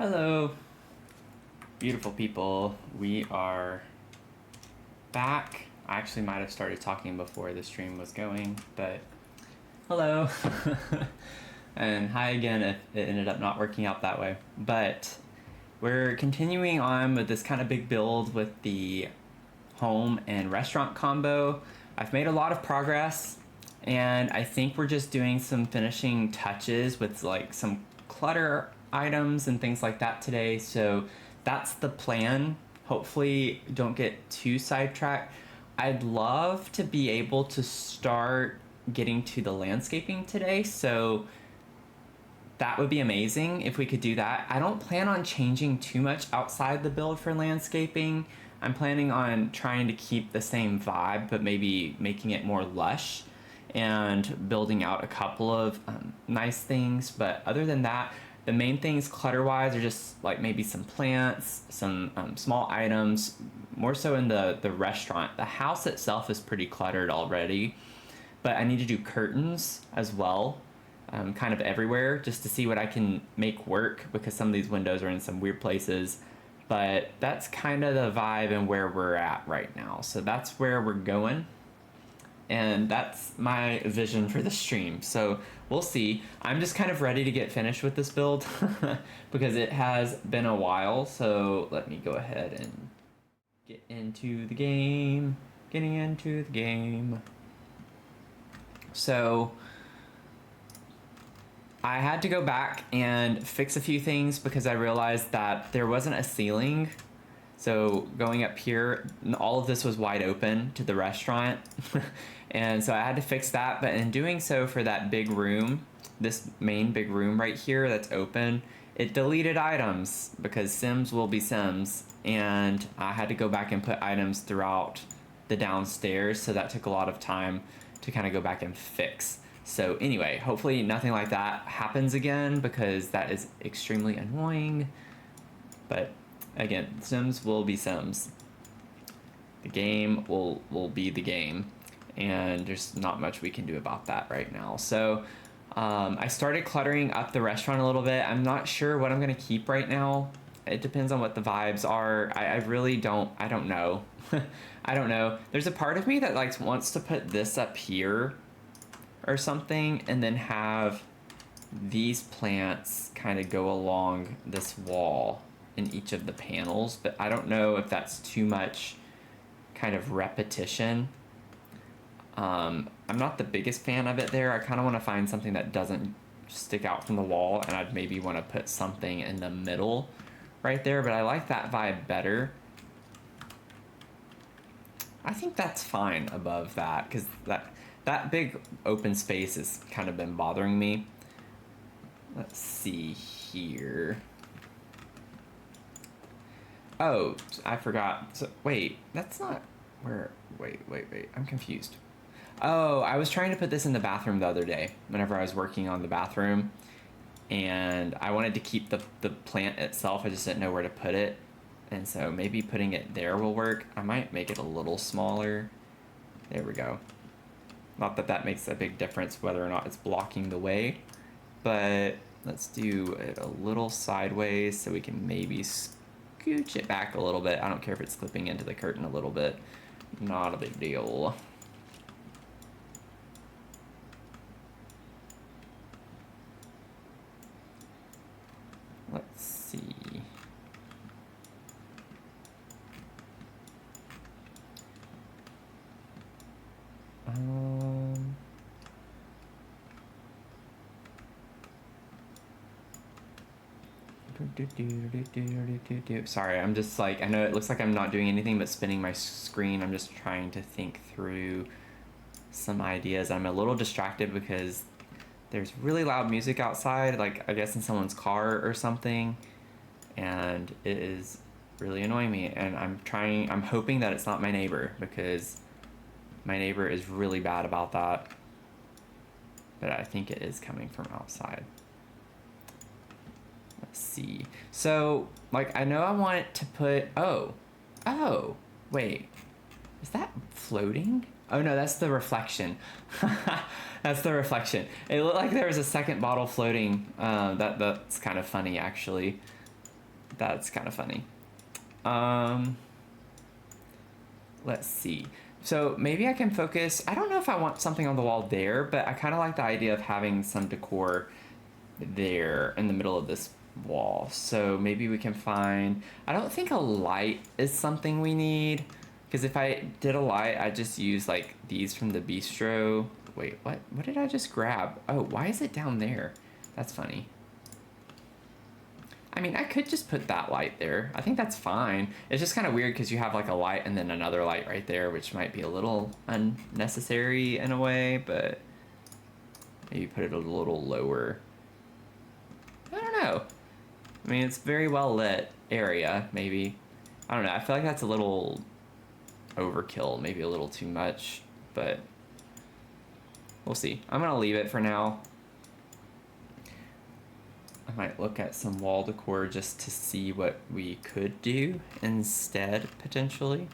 Hello, beautiful people. We are back. I actually might have started talking before the stream was going, but hello. And hi again if it ended up not working out that way. But we're continuing on with this kind of big build with the home and restaurant combo. I've made a lot of progress, and I think we're just doing some finishing touches with like some clutter items and things like that today. So that's the plan. Hopefully don't get too sidetracked. I'd love to be able to start getting to the landscaping today, so that would be amazing if we could do that. I don't plan on changing too much outside the build for landscaping. I'm planning on trying to keep the same vibe, but maybe making it more lush and building out a couple of nice things. But other than that, the main things clutter-wise are just like maybe some plants, some small items, more so in the restaurant. The house itself is pretty cluttered already, but I need to do curtains as well, kind of everywhere, just to see what I can make work, because some of these windows are in some weird places. But that's kind of the vibe and where we're at right now. So that's where we're going. And that's my vision for the stream. So we'll see. I'm just kind of ready to get finished with this build because it has been a while. So let me go ahead and get into the game. Getting into the game. So I had to go back and fix a few things because I realized that there wasn't a ceiling. So going up here, all of this was wide open to the restaurant. And so I had to fix that. But in doing so for that big room, this main big room right here that's open, it deleted items because Sims will be Sims. And I had to go back and put items throughout the downstairs. So that took a lot of time to kind of go back and fix. So anyway, hopefully nothing like that happens again, because that is extremely annoying. But again, Sims will be Sims. The game will be the game, and there's not much we can do about that right now. So I started cluttering up the restaurant a little bit. I'm not sure what I'm gonna keep right now. It depends on what the vibes are. I really don't know. I don't know. There's a part of me that like wants to put this up here or something, and then have these plants kind of go along this wall in each of the panels, but I don't know if that's too much kind of repetition. I'm not the biggest fan of it there. I kind of want to find something that doesn't stick out from the wall, and I'd maybe want to put something in the middle right there, but I like that vibe better. I think that's fine above that, because that big open space has kind of been bothering me. Let's see here. Oh, I forgot. So, wait, that's not where... Wait. I'm confused. Oh, I was trying to put this in the bathroom the other day whenever I was working on the bathroom. And I wanted to keep the plant itself. I just didn't know where to put it. And so maybe putting it there will work. I might make it a little smaller. There we go. Not that that makes a big difference whether or not it's blocking the way, but let's do it a little sideways so we can maybe scooch it back a little bit. I don't care if it's clipping into the curtain a little bit. Not a big deal. Let's see. Sorry, I'm just like, I know it looks like I'm not doing anything but spinning my screen. I'm just trying to think through some ideas. I'm a little distracted because there's really loud music outside, like I guess in someone's car or something, and it is really annoying me. And I'm hoping that it's not my neighbor, because my neighbor is really bad about that, but I think it is coming from outside. Let's see. So, like, I know I want to put... Oh, wait. Is that floating? Oh, no, that's the reflection. That's the reflection. It looked like there was a second bottle floating. That's kind of funny, actually. That's kind of funny. Let's see. So maybe I can focus. I don't know if I want something on the wall there, but I kind of like the idea of having some decor there in the middle of this wall. So maybe we can find, I don't think a light is something we need, because if I did a light, I'd just use like these from the bistro. Wait, what did I just grab? Oh, why is it down there? That's funny. I mean, I could just put that light there. I think that's fine. It's just kind of weird because you have like a light and then another light right there, which might be a little unnecessary in a way, but maybe put it a little lower. I don't know. I mean, it's very well lit area, maybe. I don't know. I feel like that's a little overkill, maybe a little too much, but we'll see. I'm gonna leave it for now. I might look at some wall decor just to see what we could do instead, potentially.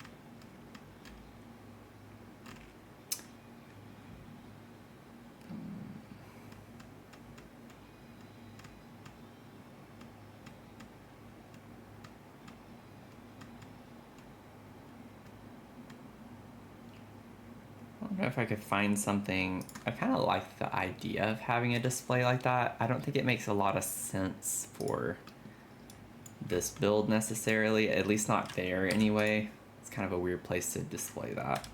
I don't know if I could find something. I kind of like the idea of having a display like that. I don't think it makes a lot of sense for this build necessarily, at least not there anyway. It's kind of a weird place to display that.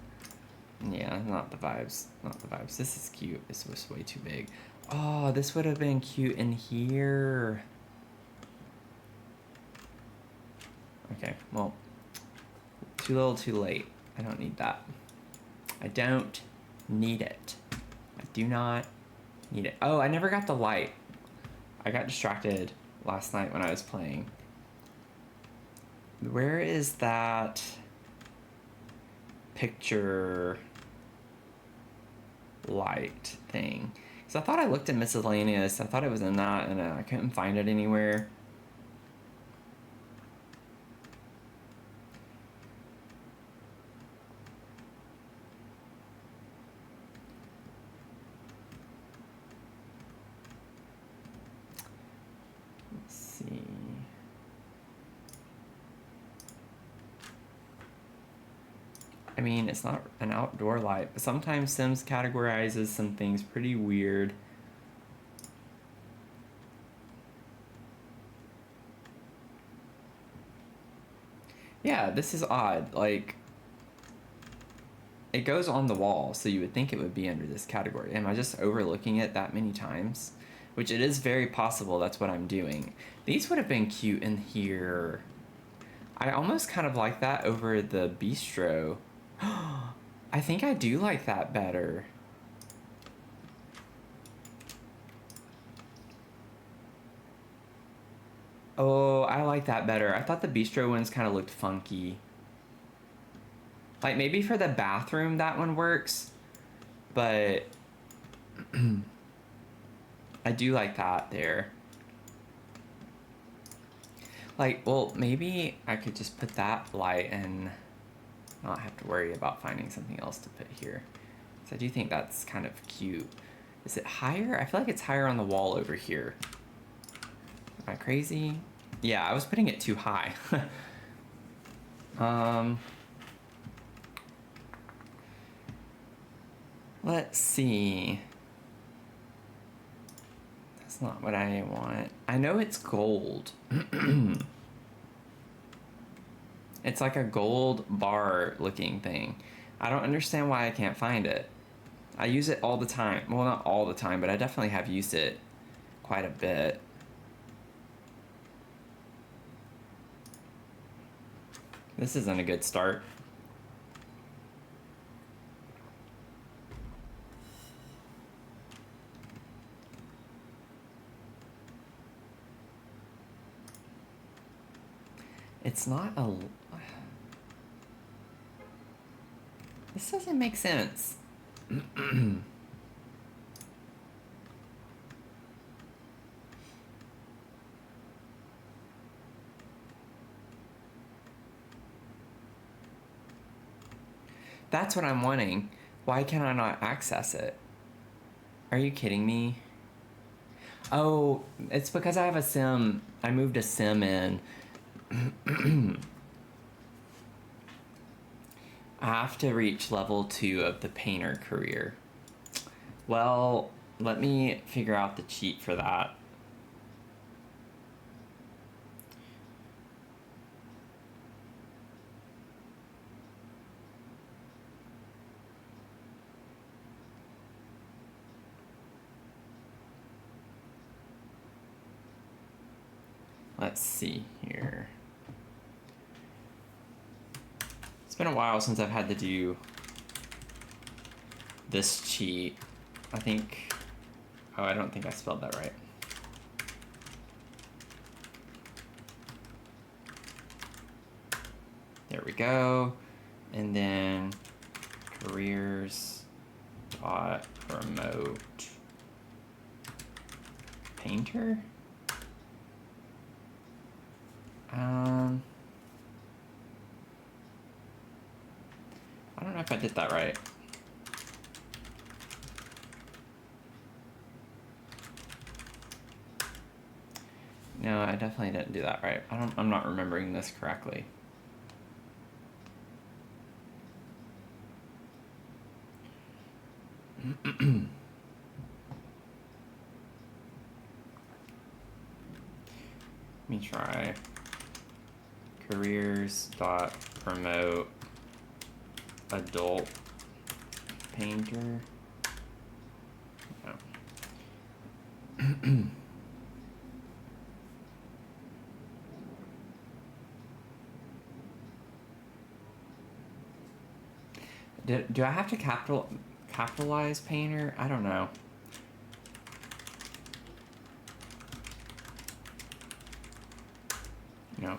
Yeah, not the vibes. Not the vibes. This is cute. This was way too big. Oh, this would have been cute in here. Okay, well, too little, too late. I don't need that. I don't need it. I do not need it. Oh, I never got the light. I got distracted last night when I was playing. Where is that picture light thing? Because I thought I looked at miscellaneous. I thought it was in that, and I couldn't find it anywhere. Let's see. I mean, it's not an outdoor light, but sometimes Sims categorizes some things pretty weird. Yeah, this is odd. Like, it goes on the wall, so you would think it would be under this category. Am I just overlooking it that many times? Which it is very possible that's what I'm doing. These would have been cute in here. I almost kind of like that over the bistro. I think I do like that better. Oh, I like that better. I thought the bistro ones kind of looked funky. Like, maybe for the bathroom that one works, but I do like that there. Like, well, maybe I could just put that light and not have to worry about finding something else to put here. So I do think that's kind of cute. Is it higher? I feel like it's higher on the wall over here. Am I crazy? Yeah, I was putting it too high. Let's see. That's not what I want. I know it's gold. It's like a gold bar looking thing. I don't understand why I can't find it. I use it all the time. Well, not all the time, but I definitely have used it quite a bit. This isn't a good start. It's not a... This doesn't make sense. That's what I'm wanting. Why can I not access it? Are you kidding me? Oh, it's because I have a sim. I moved a sim in I have to reach level 2 of the painter career. Well, let me figure out the cheat for that. Let's see here. It's been a while since I've had to do this cheat. I think, oh, I don't think I spelled that right. There we go. And then careers dot promote painter. I don't know if I did that right. No, I definitely didn't do that right. I'm not remembering this correctly. Let me try. Careers dot promote adult painter. No. Do I have to capitalize painter? I don't know. No.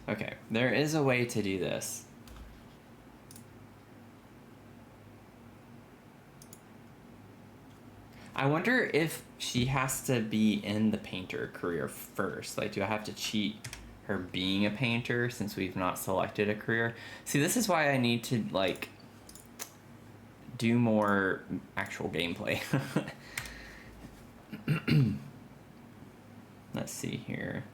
Okay, there is a way to do this. I wonder if she has to be in the painter career first. Like, do I have to cheat her being a painter since we've not selected a career? See, this is why I need to, like, do more actual gameplay. Let's see here.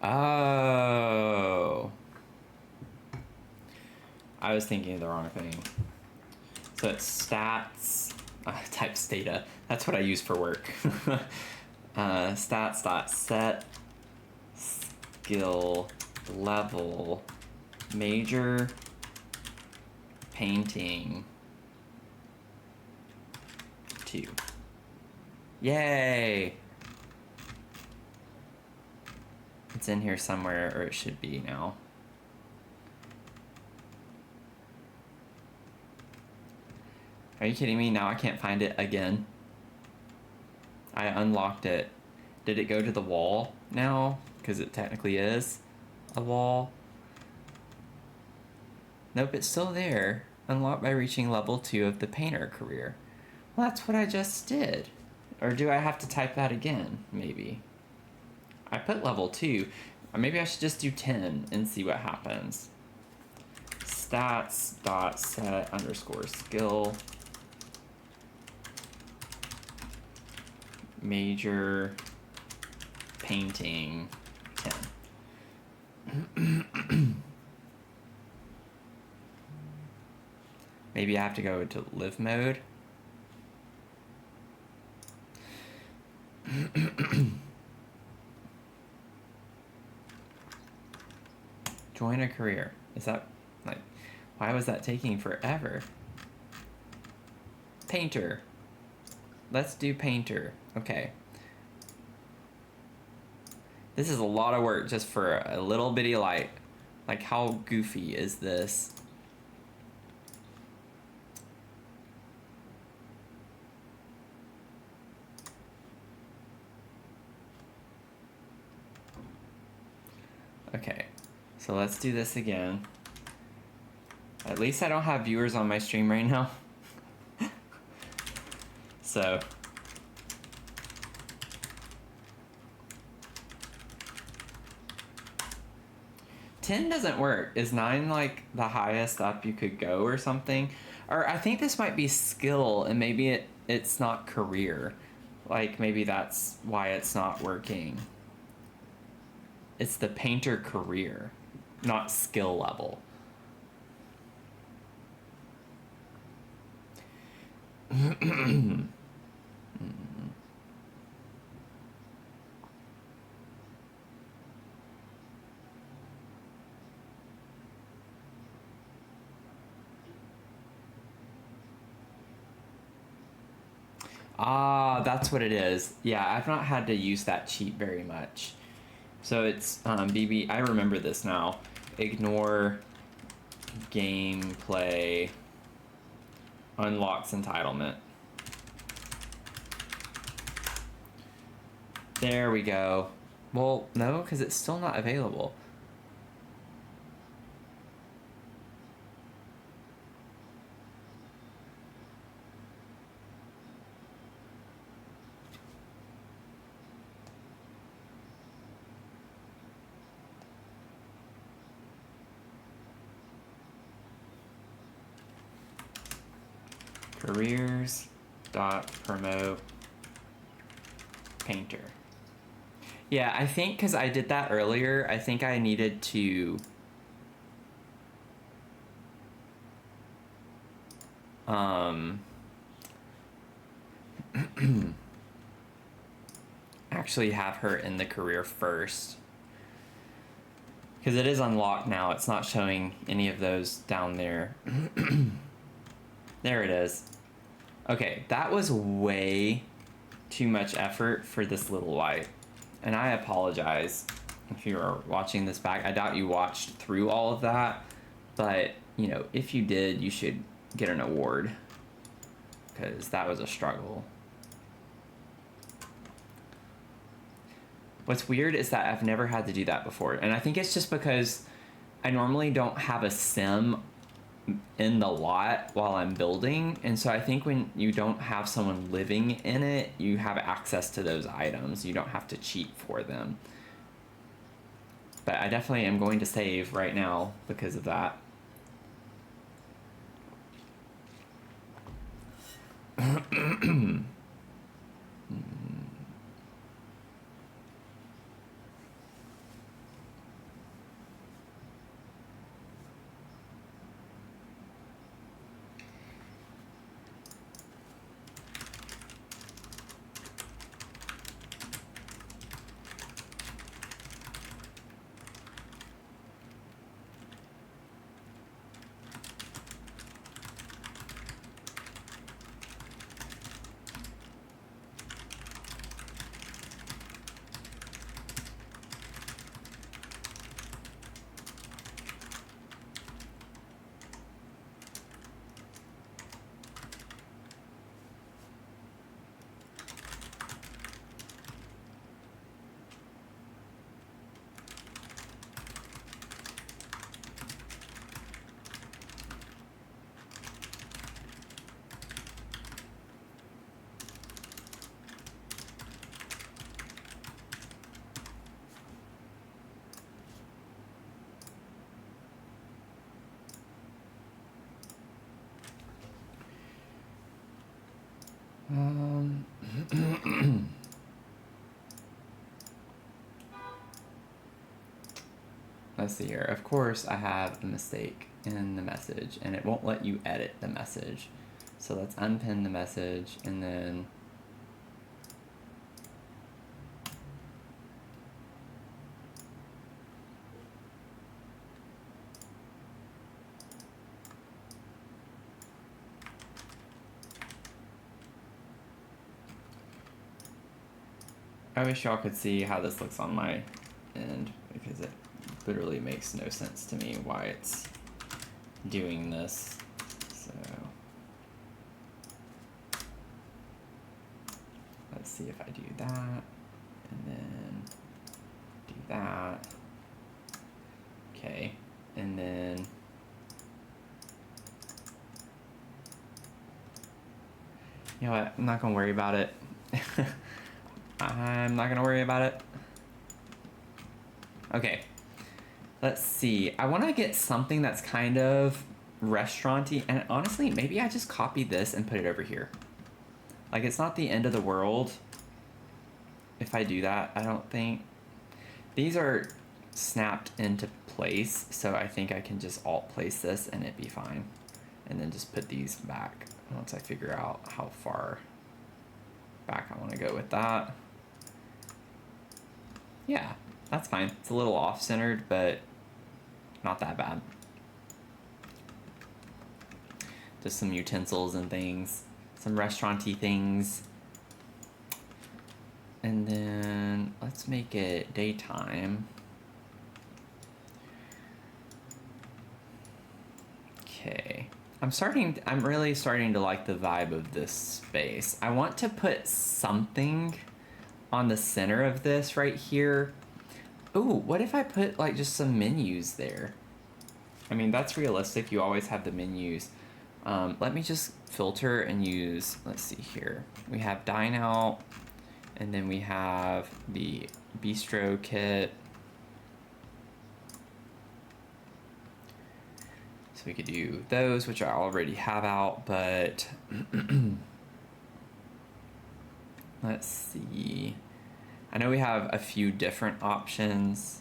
Oh. I was thinking of the wrong thing. So it's stats types data. That's what I use for work. Stats.set skill level major painting 2. Yay! It's in here somewhere, or it should be now. Are you kidding me? Now I can't find it again. I unlocked it. Did it go to the wall now? Because it technically is a wall. Nope, it's still there. Unlocked by reaching level 2 of the painter career. Well, that's what I just did. Or do I have to type that again? Maybe. I put level 2. Or maybe I should just do 10 and see what happens. Stats.set underscore skill major painting 10. Maybe I have to go to live mode. Join a career. Is that, like, why was that taking forever? Painter. Let's do painter. Okay. This is a lot of work just for a little bitty light. Like, how goofy is this? Okay, so let's do this again. At least I don't have viewers on my stream right now. So 10 doesn't work. Is 9 like the highest up you could go or something? Or I think this might be skill and maybe it's not career. Like maybe that's why it's not working. It's the painter career, not skill level. Ah, that's what it is. Yeah, I've not had to use that cheat very much. So it's BB. I remember this now. Ignore gameplay unlocks entitlement. There we go. Well, no, because it's still not available. Careers.promote painter. Yeah, I think because I did that earlier, I think I needed to actually have her in the career first. Because it is unlocked now. It's not showing any of those down there. There it is. Okay, that was way too much effort for this little light. And I apologize if you are watching this back. I doubt you watched through all of that. But, you know, if you did, you should get an award. Because that was a struggle. What's weird is that I've never had to do that before. And I think it's just because I normally don't have a sim in the lot while I'm building. And so I think when you don't have someone living in it, you have access to those items. You don't have to cheat for them. But I definitely am going to save right now because of that. Let's see here. Of course, I have a mistake in the message, and it won't let you edit the message. So let's unpin the message, and then I wish y'all could see how this looks on my end, because it literally makes no sense to me why it's doing this. So let's see if I do that, and then do that. Okay, and then you know what? I'm not gonna worry about it. I'm not gonna worry about it. Okay. Let's see. I want to get something that's kind of restaurant-y, and honestly, maybe I just copy this and put it over here. Like, it's not the end of the world if I do that, I don't think. These are snapped into place, so I think I can just alt place this and it'd be fine. And then just put these back once I figure out how far back I want to go with that. Yeah, that's fine. It's a little off-centered, but not that bad. Just some utensils and things, some restaurant-y things. And then let's make it daytime. Okay. I'm really starting to like the vibe of this space. I want to put something on the center of this right here. Ooh, what if I put like just some menus there? I mean, that's realistic. You always have the menus. Let me just filter and use, let's see here. We have dine out, and then we have the bistro kit. So we could do those, which I already have out, but let's see. I know we have a few different options.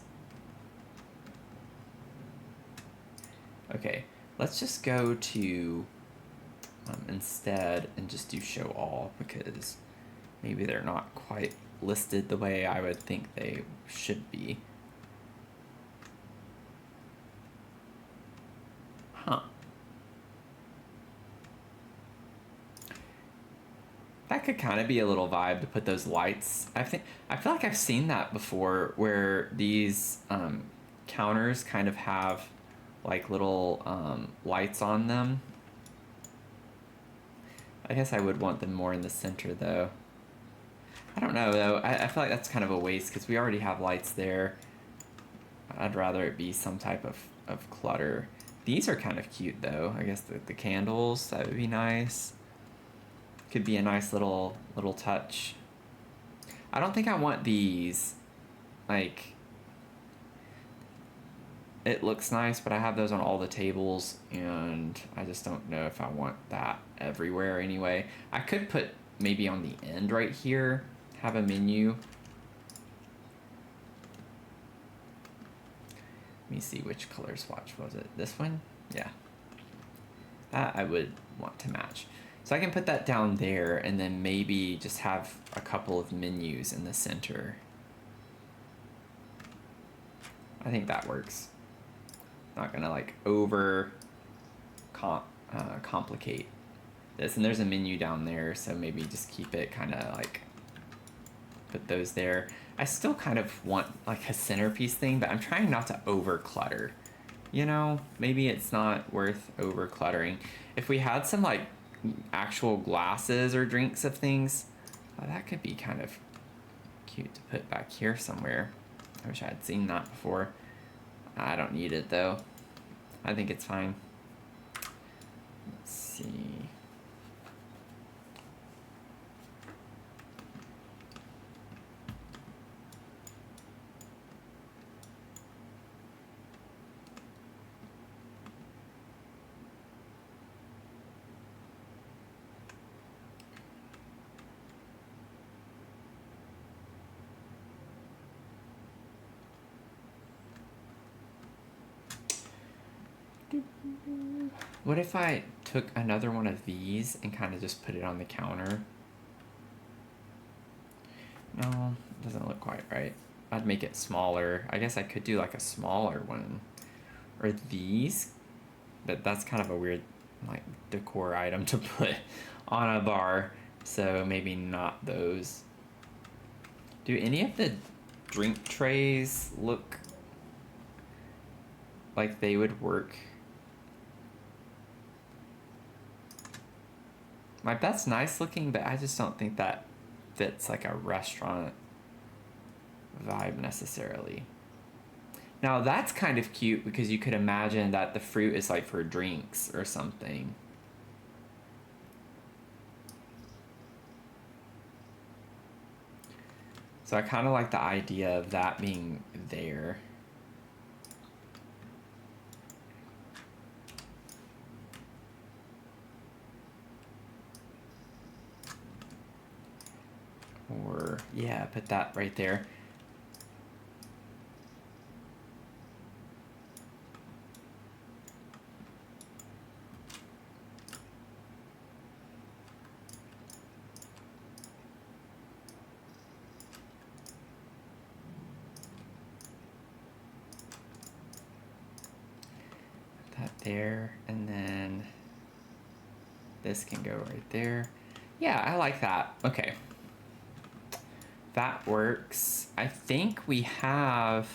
Okay, let's just go to instead and just do show all, because maybe they're not quite listed the way I would think they should be. Huh. That could kind of be a little vibe to put those lights. I feel like I've seen that before, where these counters kind of have like little lights on them. I guess I would want them more in the center though. I don't know though. I feel like that's kind of a waste because we already have lights there. I'd rather it be some type of clutter. These are kind of cute though. I guess the candles, that would be nice. Could be a nice little touch. I don't think I want these. Like, it looks nice, but I have those on all the tables, and I just don't know if I want that everywhere anyway. I could put maybe on the end right here, have a menu. Let me see which color swatch was it. This one? Yeah. That I would want to match. So I can put that down there and then maybe just have a couple of menus in the center. I think that works. Not gonna like over complicate this. And there's a menu down there, so maybe just keep it kind of like, put those there. I still kind of want like a centerpiece thing, but I'm trying not to over clutter. You know, maybe it's not worth over cluttering. If we had some like actual glasses or drinks of things, that could be kind of cute to put back here somewhere. I wish I had seen that before. I don't need it though. I think it's fine. Let's see. What if I took another one of these and kind of just put it on the counter? No, it doesn't look quite right. I'd make it smaller. I guess I could do like a smaller one. Or these, but that's kind of a weird like decor item to put on a bar, so maybe not those. Do any of the drink trays look like they would work? Like, that's nice looking, but I just don't think that fits like a restaurant vibe necessarily. Now that's kind of cute because you could imagine that the fruit is like for drinks or something. So I kind of like the idea of that being there. Yeah, put that right there. That there, and then this can go right there. Yeah, I like that. Okay. That works. I think we have,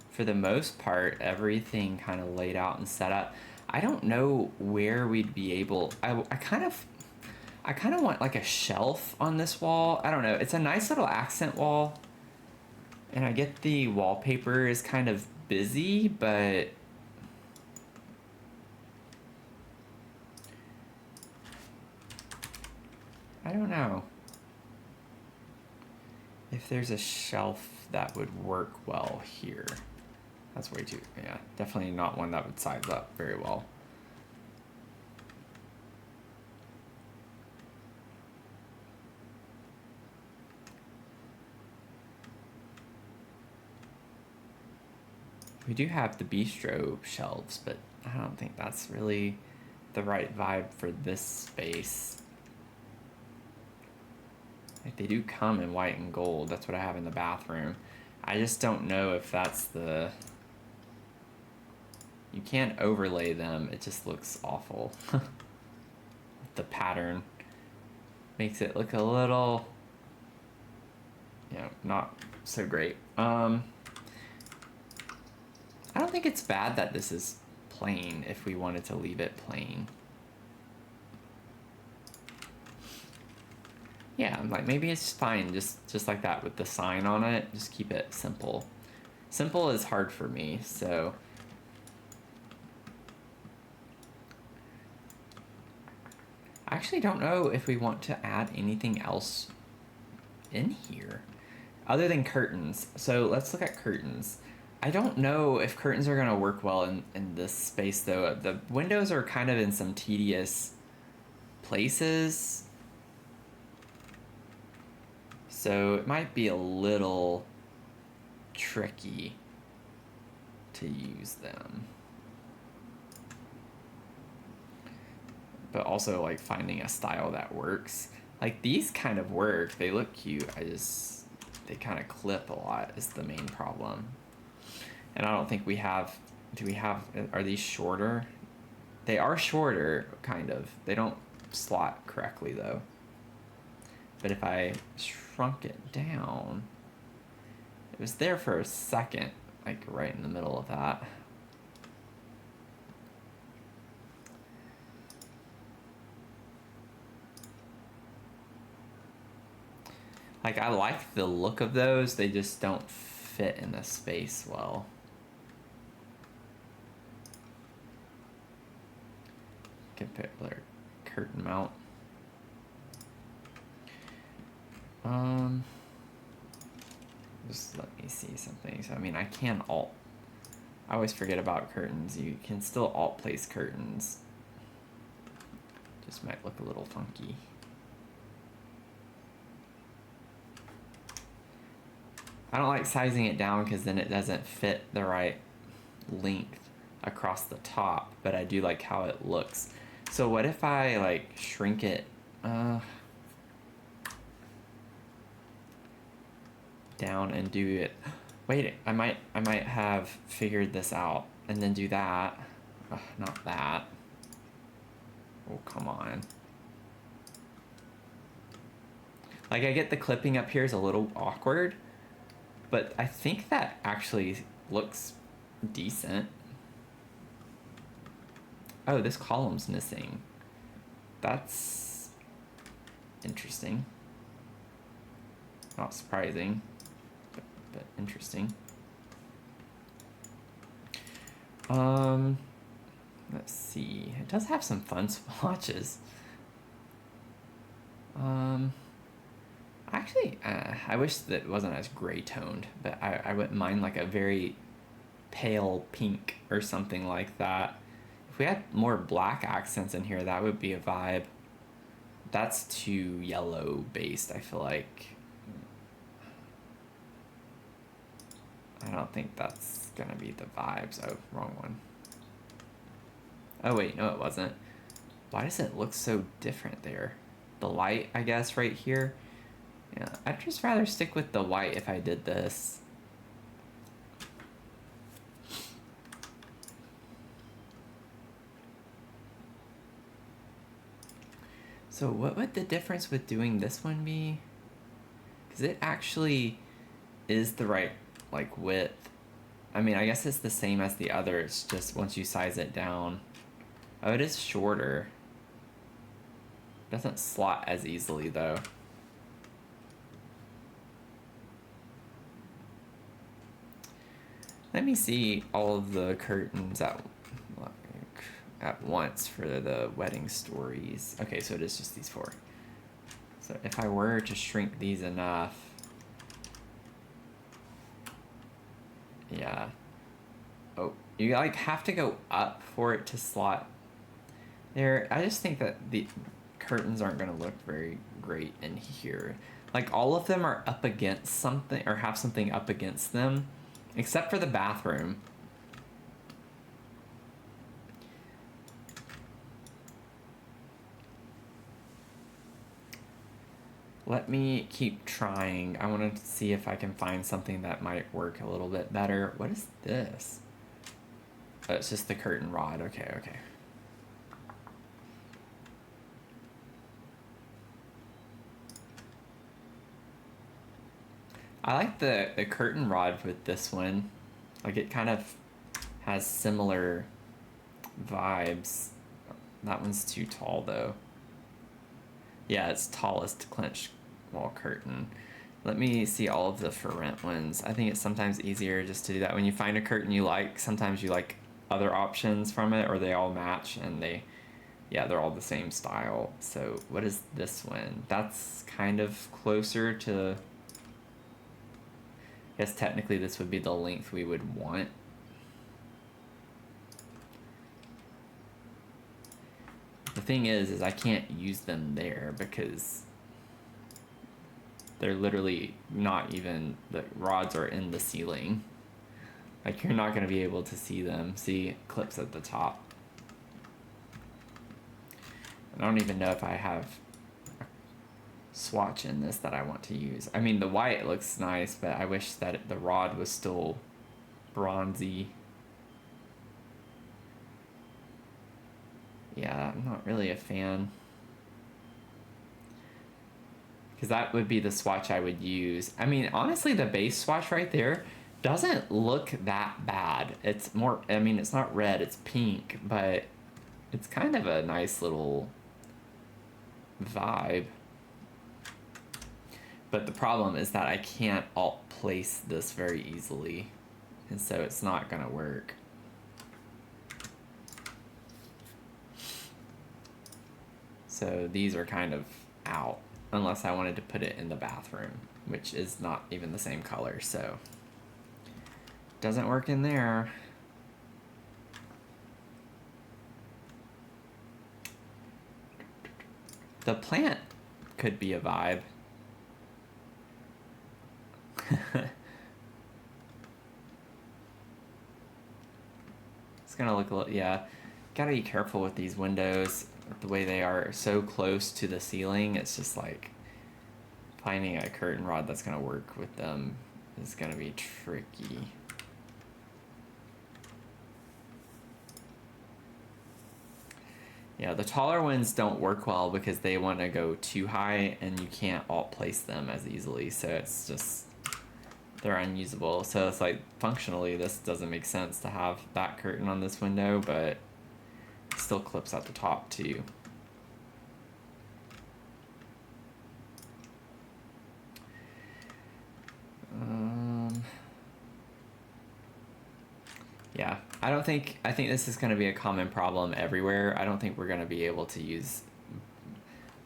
for the most part, everything kind of laid out and set up. I don't know where we'd be able, I kind of want like a shelf on this wall. I don't know. It's a nice little accent wall. And I get the wallpaper is kind of busy, but I don't know if there's a shelf that would work well here. That's way too, yeah, definitely not one that would size up very well. We do have the bistro shelves, but I don't think that's really the right vibe for this space. Like, they do come in white and gold. That's what I have in the bathroom. I just don't know if that's the... You can't overlay them. It just looks awful. The pattern makes it look a little, you know, not so great. I don't think it's bad that this is plain if we wanted to leave it plain. Yeah, like maybe it's fine just like that with the sign on it. Just keep it simple. Simple is hard for me, so I actually don't know if we want to add anything else in here other than curtains. So let's look at curtains. I don't know if curtains are gonna work well in this space though. The windows are kind of in some tedious places. So it might be a little tricky to use them. But also like finding a style that works. Like these kind of work, they look cute. They kind of clip a lot is the main problem. And I don't think we have, are these shorter? They are shorter, kind of. They don't slot correctly though. But if I shrunk it down, it was there for a second, like right in the middle of that. Like, I like the look of those, they just don't fit in the space well. Can put their curtain mount. Just let me see something. So I mean, I can alt. I always forget about curtains. You can still alt place curtains. Just might look a little funky. I don't like sizing it down because then it doesn't fit the right length across the top, but I do like how it looks. So what if I like shrink it down and do it? Wait, I might have figured this out and then do that. Not that. Oh, come on. Like, I get the clipping up here is a little awkward, but I think that actually looks decent. Oh, this column's missing. That's interesting. Not surprising, but interesting. Let's see. It does have some fun swatches. Actually, I wish that it wasn't as gray toned, but I wouldn't mind like a very pale pink or something like that. If we had more black accents in here, that would be a vibe. That's too yellow based, I feel like. I don't think that's gonna be the vibes. Oh, wrong one. Oh wait, no it wasn't. Why does it look so different there? The light, I guess, right here. Yeah, I'd just rather stick with the white if I did this. So what would the difference with doing this one be? Because it actually is the right, like, width. I mean, I guess it's the same as the other. It's just once you size it down. Oh, it is shorter. Doesn't slot as easily, though. Let me see all of the curtains at once for the wedding stories. Okay, so it is just these 4. So if I were to shrink these enough, yeah. Oh, you like have to go up for it to slot there. I just think that the curtains aren't going to look very great in here. Like all of them are up against something or have something up against them, except for the bathroom. Let me keep trying. I want to see if I can find something that might work a little bit better. What is this? Oh, it's just the curtain rod. Okay, okay. I like the curtain rod with this one. Like it kind of has similar vibes. That one's too tall though. Yeah, it's tallest clenched wall curtain. Let me see all of the for rent ones. I think it's sometimes easier just to do that. When you find a curtain you like, sometimes you like other options from it or they all match and they're all the same style. So what is this one? That's kind of closer to, I guess technically this would be the length we would want. The thing is I can't use them there because they're literally not even, the rods are in the ceiling. Like you're not going to be able to see them. See, clips at the top. I don't even know if I have a swatch in this that I want to use. I mean, the white looks nice, but I wish that the rod was still bronzy. Yeah, I'm not really a fan. Because that would be the swatch I would use. I mean, honestly, the base swatch right there doesn't look that bad. It's more, I mean, it's not red, it's pink, but it's kind of a nice little vibe. But the problem is that I can't alt place this very easily, and so it's not gonna work. So these are kind of out, unless I wanted to put it in the bathroom, which is not even the same color, so doesn't work in there. The plant could be a vibe. It's gonna look a little, yeah. Gotta be careful with these windows, the way they are so close to the ceiling. It's just like finding a curtain rod that's gonna work with them is gonna be tricky. Yeah, the taller ones don't work well because they want to go too high and you can't alt place them as easily, so it's just, they're unusable. So it's like functionally this doesn't make sense to have that curtain on this window, but it still clips at the top too. Yeah, I think this is going to be a common problem everywhere. I don't think we're going to be able to use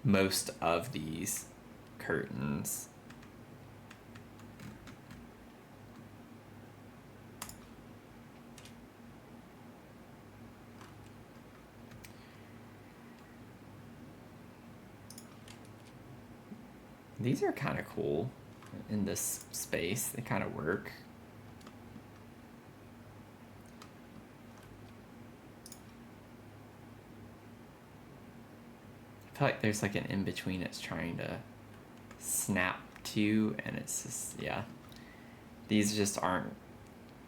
most of these curtains. These are kind of cool in this space. They kind of work. feel like there's like an in-between it's trying to snap to, and it's just, yeah. These just aren't...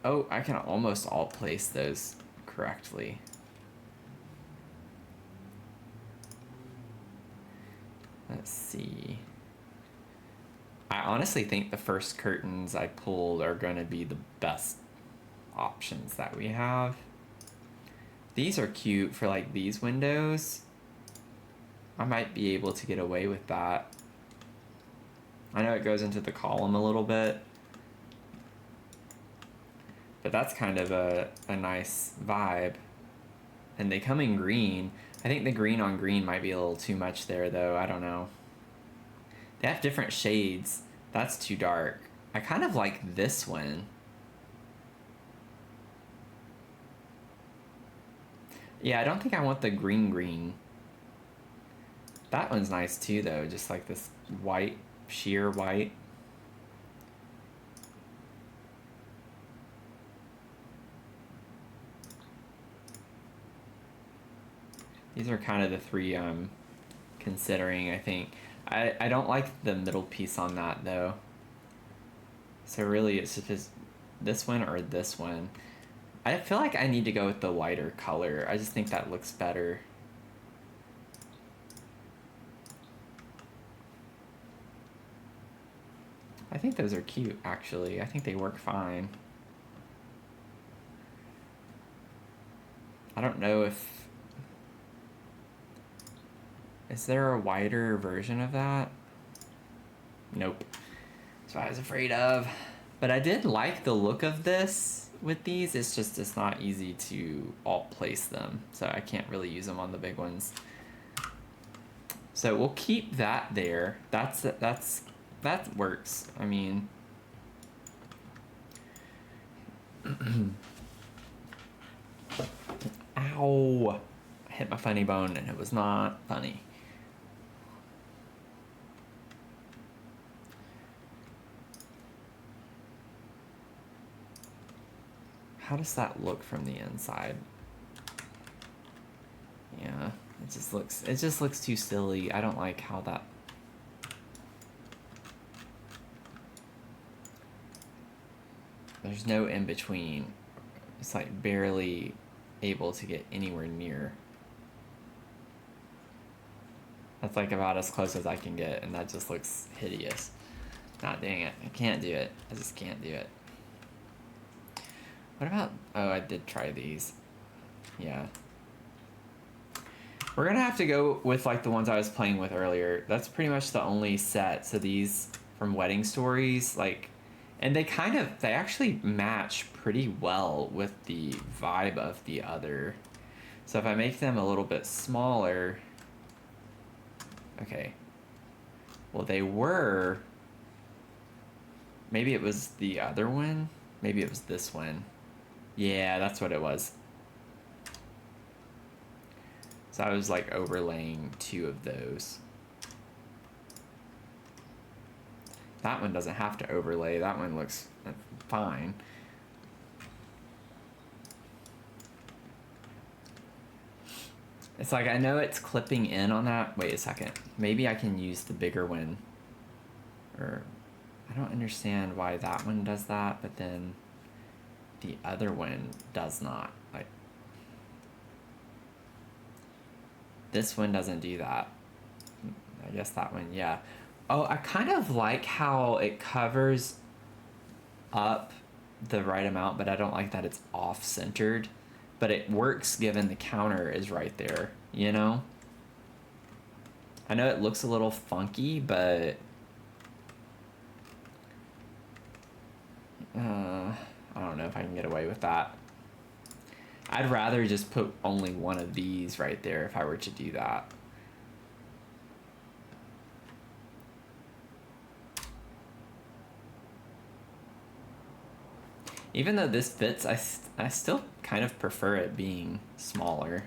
Oh, I can almost all place those correctly. Let's see. I honestly think the first curtains I pulled are going to be the best options that we have. These are cute for like these windows. I might be able to get away with that. I know it goes into the column a little bit, but that's kind of a nice vibe. And they come in green. I think the green on green might be a little too much there though, I don't know. They have different shades. That's too dark. I kind of like this one. Yeah, I don't think I want the green. That one's nice too though, just like this white, sheer white. These are kind of the three I'm considering, I think. I don't like the middle piece on that though. So really it's just this one or this one. I feel like I need to go with the lighter color. I just think that looks better. I think those are cute, actually. I think they work fine. I don't know if... Is there a wider version of that? Nope. That's what I was afraid of. But I did like the look of this with these. It's just, it's not easy to alt place them. So I can't really use them on the big ones. So we'll keep that there. That works. I mean... Ow! I hit my funny bone and it was not funny. How does that look from the inside? Yeah, it just looks too silly. I don't like how that... There's no in between. It's like barely able to get anywhere near. That's like about as close as I can get, and that just looks hideous. Not doing it. I can't do it. I just can't do it. What about... Oh, I did try these. Yeah. We're gonna have to go with like the ones I was playing with earlier. That's pretty much the only set. So these from Wedding Stories, like... And they actually match pretty well with the vibe of the other. So if I make them a little bit smaller... Okay. Well, they were... Maybe it was the other one? Maybe it was this one. Yeah, that's what it was. So I was like overlaying two of those. That one doesn't have to overlay. That one looks fine. It's like, I know it's clipping in on that. Wait a second. Maybe I can use the bigger one. Or, I don't understand why that one does that, but then the other one does not. Like, this one doesn't do that. I guess that one, yeah. Oh, I kind of like how it covers up the right amount, but I don't like that it's off-centered. But it works given the counter is right there, you know? I know it looks a little funky, but... I don't know if I can get away with that. I'd rather just put only one of these right there if I were to do that. Even though this fits, I still kind of prefer it being smaller.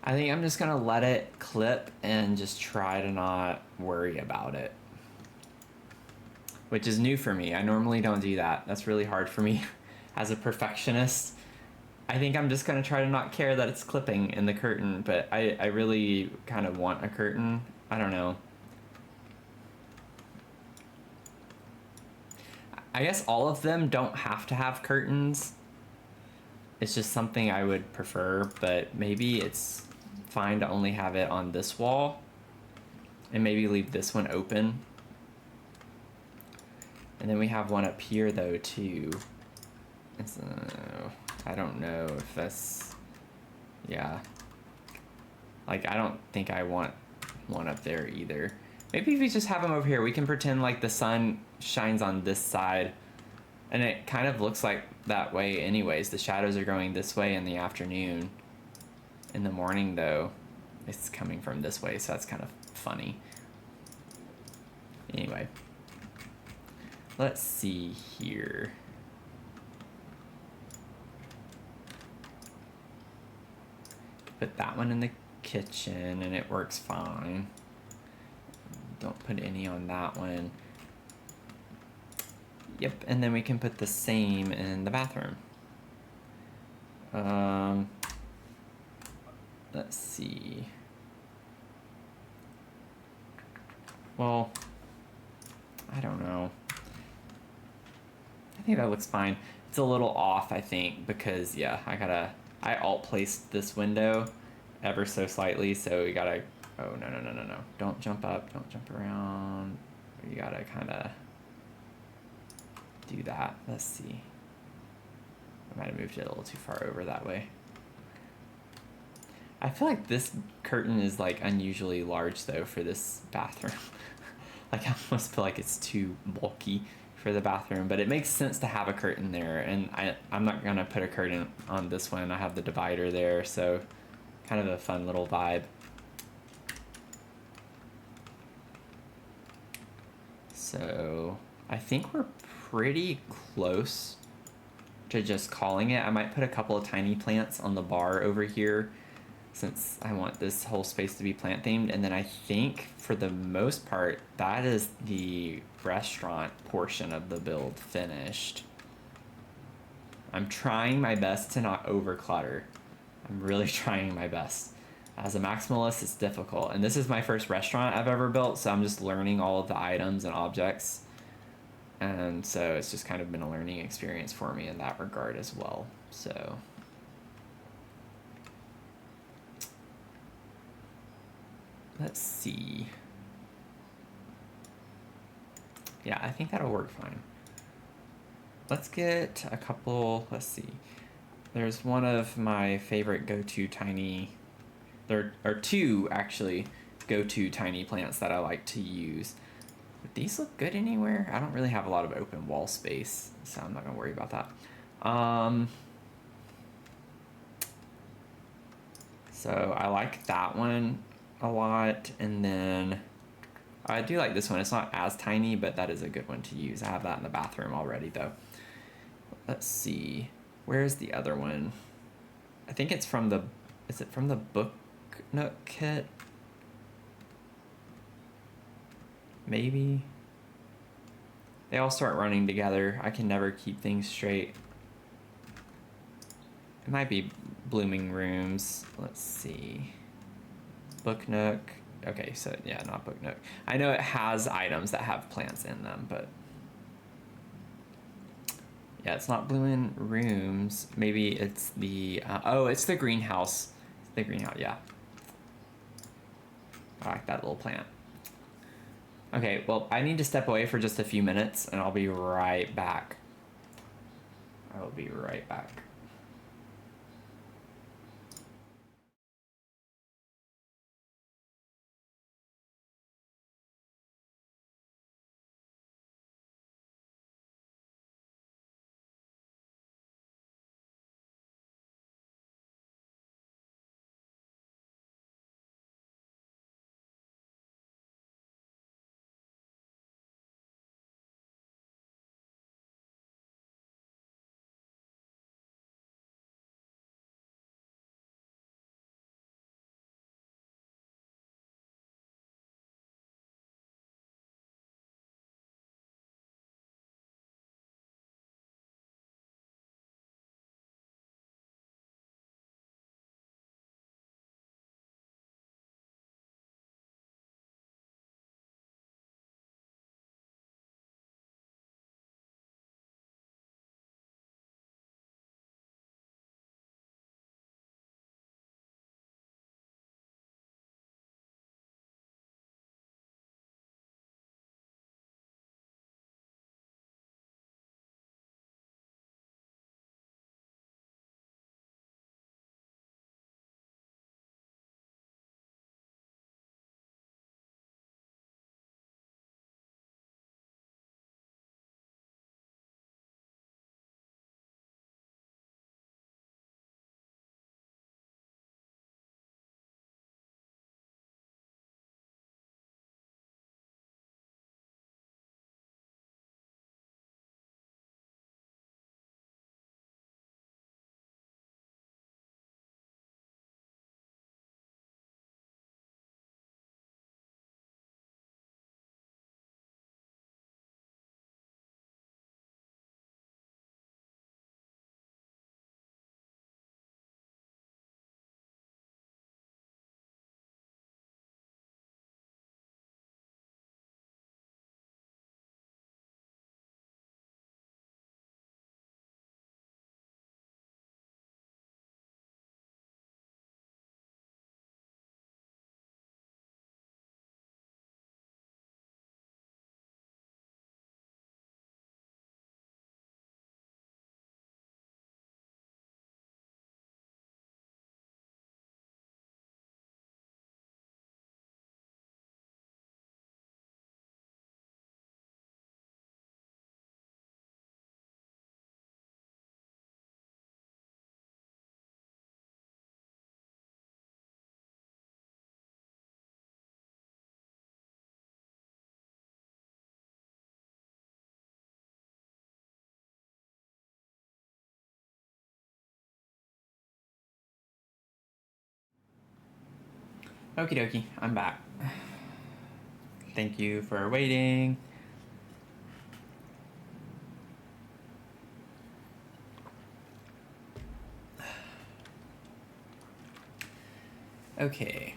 I think I'm just gonna let it clip and just try to not worry about it. which is new for me. I normally don't do that. That's really hard for me as a perfectionist. I think I'm just going to try to not care that it's clipping in the curtain, but I really kind of want a curtain. I don't know. I guess all of them don't have to have curtains. It's just something I would prefer, but maybe it's fine to only have it on this wall and maybe leave this one open. And then we have one up here though too. It's, I don't know if that's, yeah. Like, I don't think I want one up there either. Maybe if we just have them over here, we can pretend like the sun shines on this side. And it kind of looks like that way anyways. The shadows are going this way in the afternoon. In the morning though, it's coming from this way, so that's kind of funny. Anyway. Let's see here. Put that one in the kitchen and it works fine. Don't put any on that one. Yep, and then we can put the same in the bathroom. Let's see. Well, I don't know. I think that looks fine. It's a little off, I think, because yeah, I alt placed this window ever so slightly, so we gotta, oh no. Don't jump up, don't jump around. You gotta kinda do that. Let's see. I might have moved it a little too far over that way. I feel like this curtain is like unusually large though for this bathroom. Like I almost feel like it's too bulky for the bathroom, but it makes sense to have a curtain there, and I'm not gonna put a curtain on this one. I have the divider there, so kind of a fun little vibe. So I think we're pretty close to just calling it. I might put a couple of tiny plants on the bar over here since I want this whole space to be plant themed. And then I think for the most part, that is the restaurant portion of the build finished. I'm trying my best to not over clutter. I'm really trying my best. As a maximalist, it's difficult. And this is my first restaurant I've ever built, so I'm just learning all of the items and objects. And so it's just kind of been a learning experience for me in that regard as well. So let's see. Yeah, I think that'll work fine. Let's get a couple, let's see. There's one of my favorite go-to tiny, there are two actually go-to tiny plants that I like to use. Would these look good anywhere? I don't really have a lot of open wall space, so I'm not gonna worry about that. So I like that one a lot, and then I do like this one. It's not as tiny, but that is a good one to use. I have that in the bathroom already though. Let's see, where's the other one? I think it's from the, is it from the Book Nook kit? Maybe. They all start running together. I can never keep things straight. It might be Blooming Rooms. Let's see. Book Nook. Okay, so yeah, not Book Nook. I know it has items that have plants in them, but yeah, it's not Blooming Rooms. Maybe it's the, oh, it's the greenhouse. It's the greenhouse, yeah. I like that little plant. Okay, well, I need to step away for just a few minutes, and I'll be right back. I will be right back. Okie dokie, I'm back. Thank you for waiting. Okay.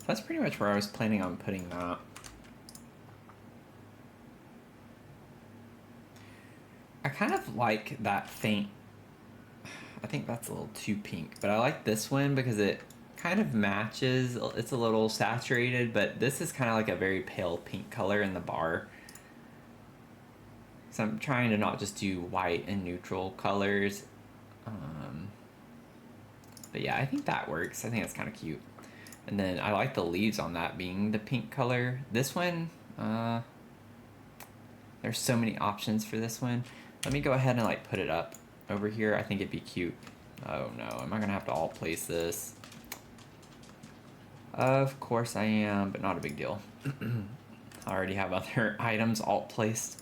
That's pretty much where I was planning on putting that. I kind of like that faint. I think that's a little too pink, but I like this one because it kind of matches. It's a little saturated, but this is kind of like a very pale pink color in the bar. So I'm trying to not just do white and neutral colors. But yeah, I think that works. I think that's kind of cute. And then I like the leaves on that being the pink color. This one, there's so many options for this one. Let me go ahead and like put it up over here. I think it'd be cute. Oh no, am I gonna have to alt place this? Of course I am, but not a big deal. I already have other items alt placed.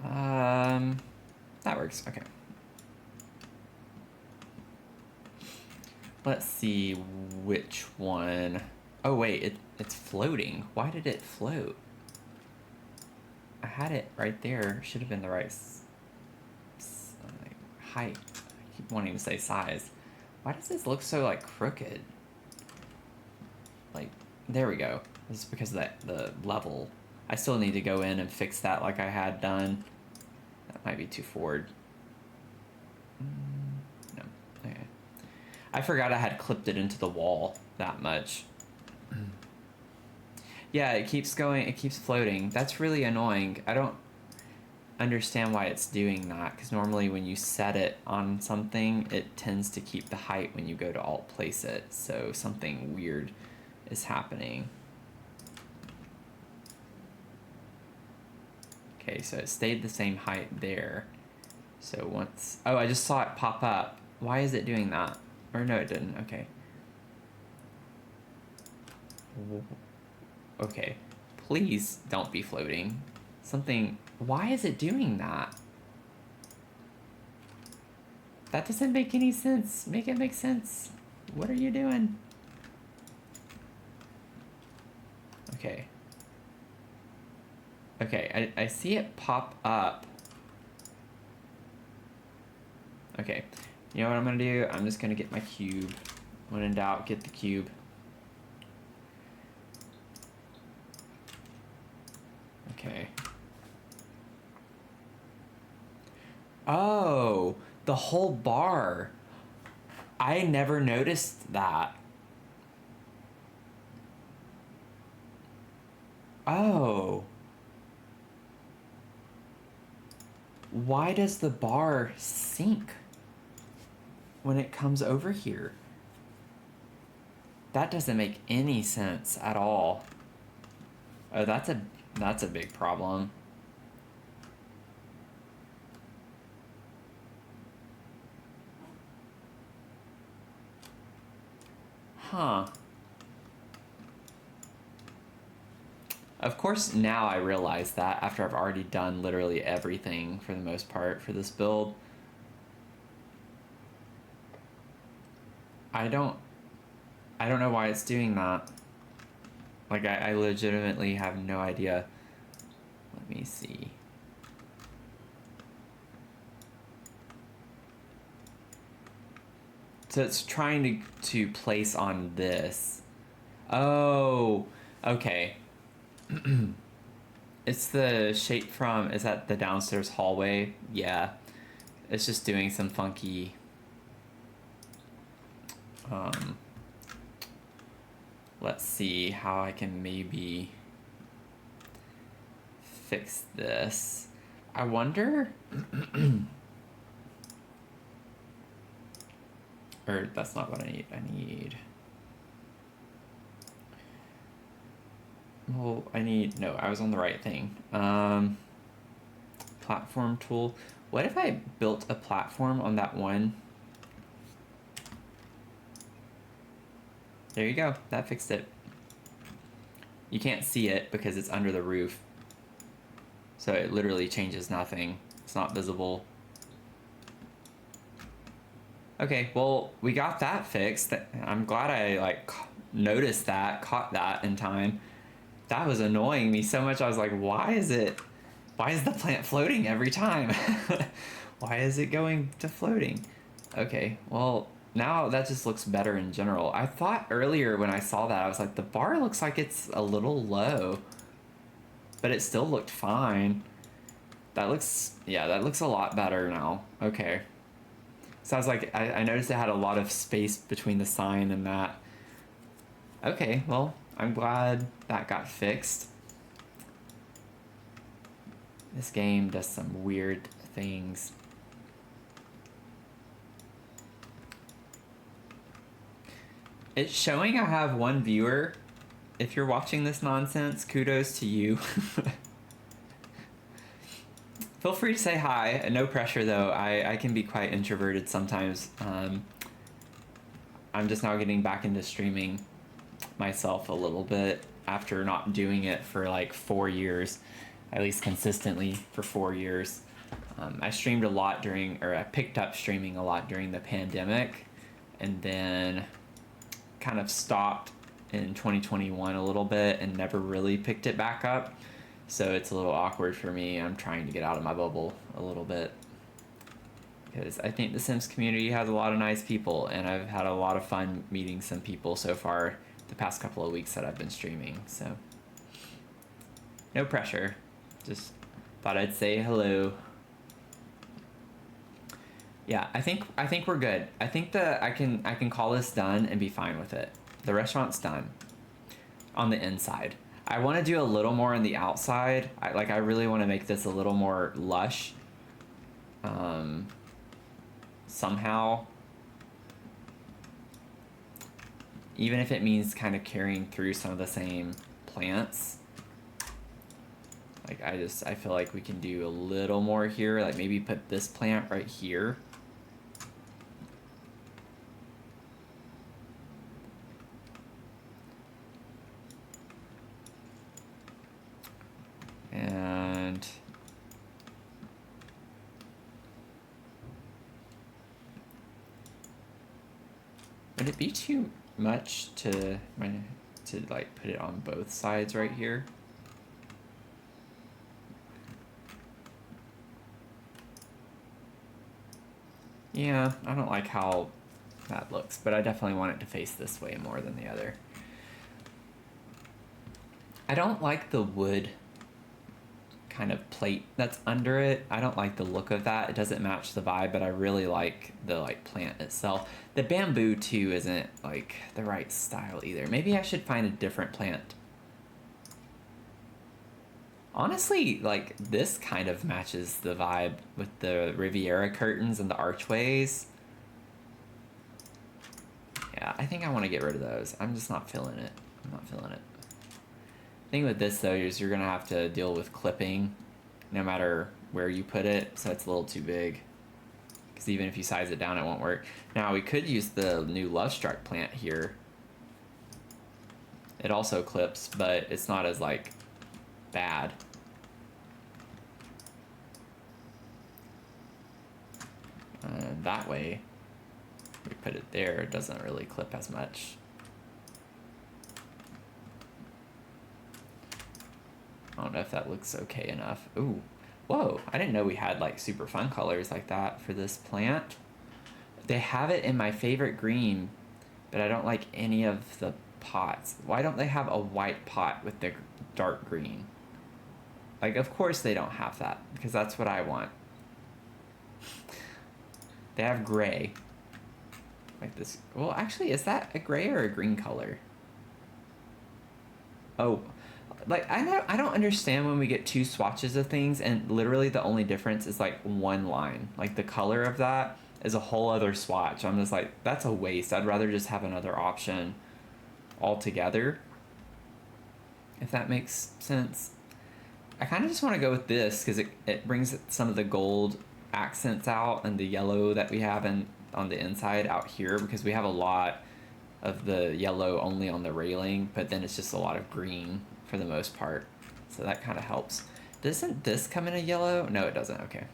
That works, okay. Let's see which one. Oh wait, it's floating. Why did it float? I had it right there. Should have been the right height. I keep wanting to say size. Why does this look so like crooked? Like, there we go. This is because of the level. I still need to go in and fix that like I had done. That might be too forward. No, okay. I forgot I had clipped it into the wall that much. Yeah, it keeps going, it keeps floating. That's really annoying. I don't understand why it's doing that, because normally when you set it on something, it tends to keep the height when you go to alt place it. So something weird is happening. Okay, so it stayed the same height there. So once, oh, I just saw it pop up. Why is it doing that? Or no, it didn't, okay. Okay, please don't be floating. Something, why is it doing that? That doesn't make any sense. Make it make sense. What are you doing? Okay. Okay, I see it pop up. Okay, you know what I'm gonna do? I'm just gonna get my cube. When in doubt, get the cube. Okay. Oh, the whole bar. I never noticed that. Oh. Why does the bar sink when it comes over here? That doesn't make any sense at all. Oh, that's a big problem. Huh. Of course, now I realize that after I've already done literally everything for the most part for this build. I don't know why it's doing that. Like, I legitimately have no idea. Let me see. So it's trying to place on this. Oh, okay. It's the shape from, is that the downstairs hallway? Yeah. It's just doing some funky... let's see how I can maybe fix this. I wonder... or that's not what I need. I need... well, no, I was on the right thing. Platform tool. What if I built a platform on that one? There you go, that fixed it. You can't see it because it's under the roof. So it literally changes nothing. It's not visible. Okay, well, we got that fixed. I'm glad I like noticed that, caught that in time. That was annoying me so much. I was like, why is the plant floating every time? Why is it going to floating? Okay, well, now that just looks better in general. I thought earlier when I saw that, I was like, the bar looks like it's a little low, but it still looked fine. That looks a lot better now. Okay. So I was like, I noticed it had a lot of space between the sign and that. Okay, well, I'm glad that got fixed. This game does some weird things. It's showing I have one viewer. If you're watching this nonsense, kudos to you. Feel free to say hi. No pressure, though. I can be quite introverted sometimes. I'm just now getting back into streaming myself a little bit after not doing it for like 4 years, at least consistently for 4 years. I streamed a lot I picked up streaming a lot during the pandemic, and then kind of stopped in 2021 a little bit and never really picked it back up. So it's a little awkward for me. I'm trying to get out of my bubble a little bit because I think the Sims community has a lot of nice people, and I've had a lot of fun meeting some people so far the past couple of weeks that I've been streaming. So no pressure. Just thought I'd say hello. Yeah, I think we're good. I think that I can call this done and be fine with it. The restaurant's done on the inside. I want to do a little more on the outside. I really want to make this a little more lush. Somehow. Even if it means kind of carrying through some of the same plants. Like I feel like we can do a little more here. Like maybe put this plant right here. And would it be too much to like put it on both sides right here? Yeah, I don't like how that looks, but I definitely want it to face this way more than the other. I don't like the wood kind of plate that's under it. I don't like the look of that. It doesn't match the vibe, but I really like the like plant itself. The bamboo too isn't like the right style either. Maybe I should find a different plant. Honestly, like this kind of matches the vibe with the Riviera curtains and the archways. Yeah, I think I want to get rid of those. I'm just not feeling it. I'm not feeling it. The thing with this though is you're gonna have to deal with clipping no matter where you put it, so it's a little too big. Because even if you size it down, it won't work. Now we could use the new Lovestruck plant here. It also clips, but it's not as like bad. And that way, we put it there, it doesn't really clip as much. I don't know if that looks okay enough. Ooh, whoa, I didn't know we had like super fun colors like that for this plant. They have it in my favorite green, but I don't like any of the pots. Why don't they have a white pot with the dark green? Like, of course they don't have that, because that's what I want. They have gray. Like this. Well, actually, is that a gray or a green color? Oh, like I don't understand when we get two swatches of things and literally the only difference is like one line. Like the color of that is a whole other swatch. I'm just like, that's a waste. I'd rather just have another option altogether, if that makes sense. I kind of just want to go with this because it brings some of the gold accents out and the yellow that we have on the inside out here, because we have a lot of the yellow only on the railing, but then it's just a lot of green for the most part, so that kind of helps. Doesn't this come in a yellow? No, it doesn't. Okay.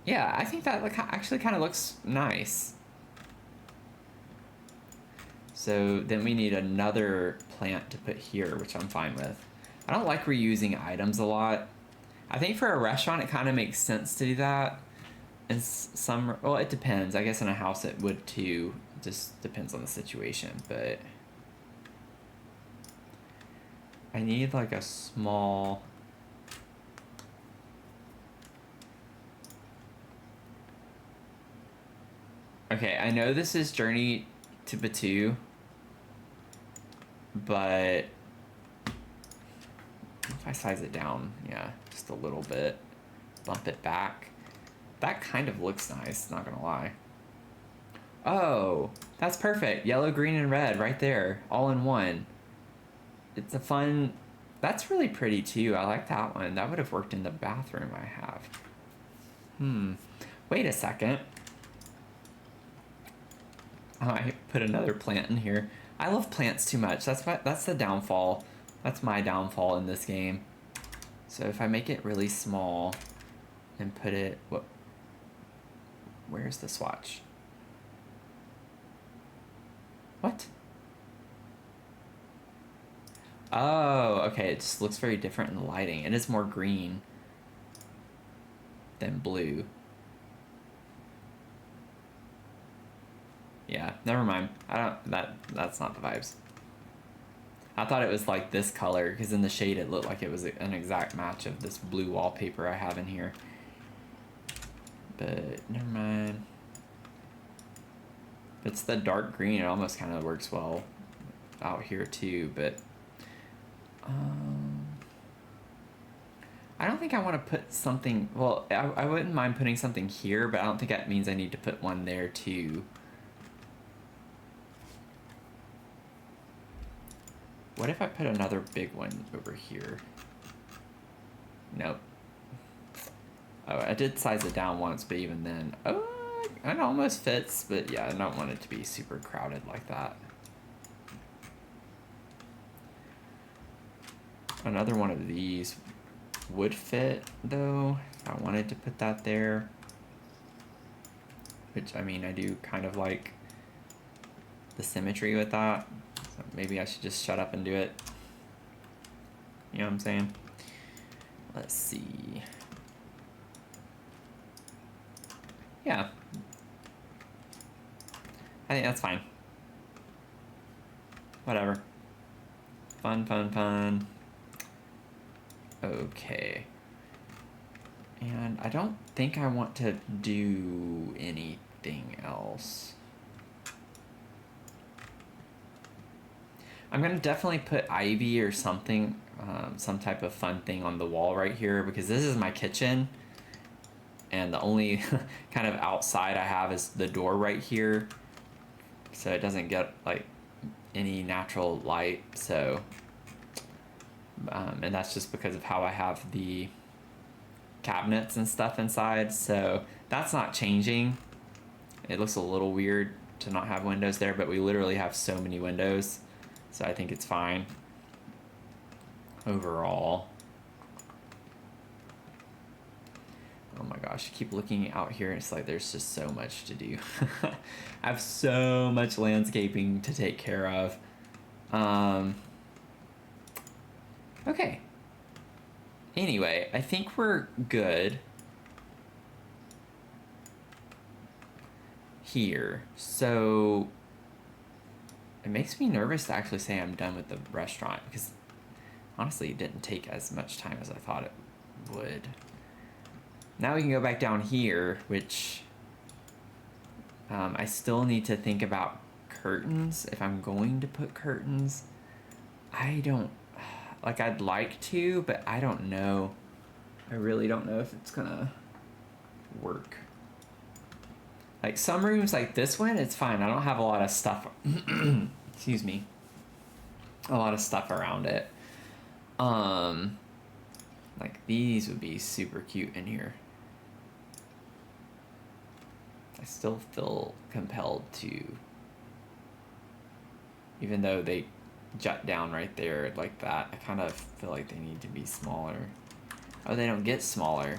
Yeah, I think that actually kind of looks nice. So then we need another plant to put here, which I'm fine with. I don't like reusing items a lot. I think for a restaurant, it kind of makes sense to do that. And some, well, it depends. I guess in a house it would too. It just depends on the situation. But I need like a small. Okay, I know this is Journey to Batu, but if I size it down, yeah, just a little bit, bump it back. That kind of looks nice, not gonna lie. Oh, that's perfect. Yellow, green, and red right there, all in one. It's a fun, that's really pretty too. I like that one. That would have worked in the bathroom I have. Wait a second. Oh, I put another plant in here. I love plants too much. That's the downfall. That's my downfall in this game. So if I make it really small and put it, where's the swatch? What? Oh, okay, it just looks very different in the lighting. It is more green than blue. Yeah, never mind. That's not the vibes. I thought it was like this color, because in the shade it looked like it was an exact match of this blue wallpaper I have in here. But never mind. If it's the dark green, it almost kind of works well out here too, but I don't think I want to put something, well, I wouldn't mind putting something here, but I don't think that means I need to put one there too. What if I put another big one over here? Nope. Oh, I did size it down once, but even then, oh, it almost fits, but yeah, I don't want it to be super crowded like that. Another one of these would fit, though. I wanted to put that there. Which, I mean, I do kind of like the symmetry with that. So maybe I should just shut up and do it. You know what I'm saying? Let's see. Yeah. I think that's fine. Whatever. Fun, fun, fun. Okay. And I don't think I want to do anything else. I'm going to definitely put ivy or something, some type of fun thing on the wall right here, because this is my kitchen. And the only kind of outside I have is the door right here. So it doesn't get like any natural light. So, and that's just because of how I have the cabinets and stuff inside. So that's not changing. It looks a little weird to not have windows there, but we literally have so many windows. So I think it's fine overall. Oh my gosh, I keep looking out here and it's like there's just so much to do. I have so much landscaping to take care of. Okay. Anyway, I think we're good here. So it makes me nervous to actually say I'm done with the restaurant, because honestly it didn't take as much time as I thought it would. Now we can go back down here, which I still need to think about curtains. If I'm going to put curtains, I don't, like, I'd like to, but I don't know. I really don't know if it's gonna work. Like some rooms like this one, it's fine. I don't have a lot of stuff, excuse me, a lot of stuff around it. Like these would be super cute in here. I still feel compelled to, even though they jut down right there like that, I kind of feel like they need to be smaller. Oh, they don't get smaller.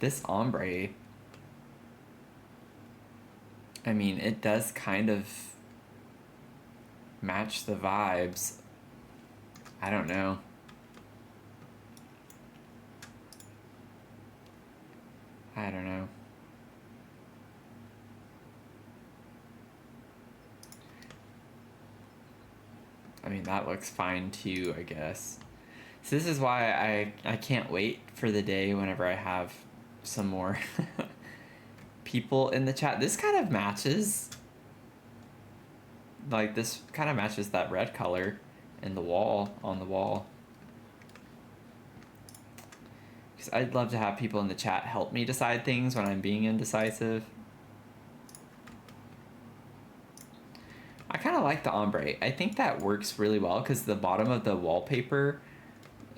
this ombre, I mean, it does kind of match the vibes. I don't know. I don't know. I mean, that looks fine too, I guess. So this is why I can't wait for the day whenever I have some more people in the chat. This kind of matches, like this kind of matches that red color in the wall, on the wall. Because I'd love to have people in the chat help me decide things when I'm being indecisive. I kind of like the ombre. I think that works really well because the bottom of the wallpaper,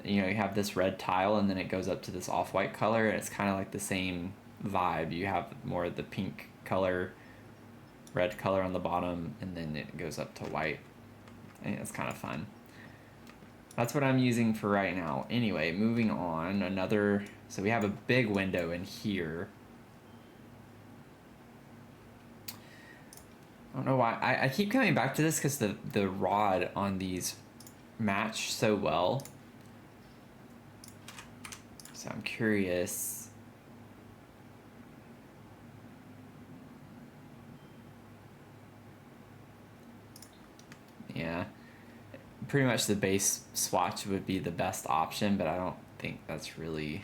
you know, you have this red tile and then it goes up to this off-white color, and it's kind of like the same vibe. You have more of the pink color, red color on the bottom, and then it goes up to white. I think that's kind of fun. That's what I'm using for right now. Anyway, moving on. So we have a big window in here. I don't know why. I keep coming back to this because the rod on these match so well. So I'm curious. Yeah. Pretty much the base swatch would be the best option, but I don't think that's really...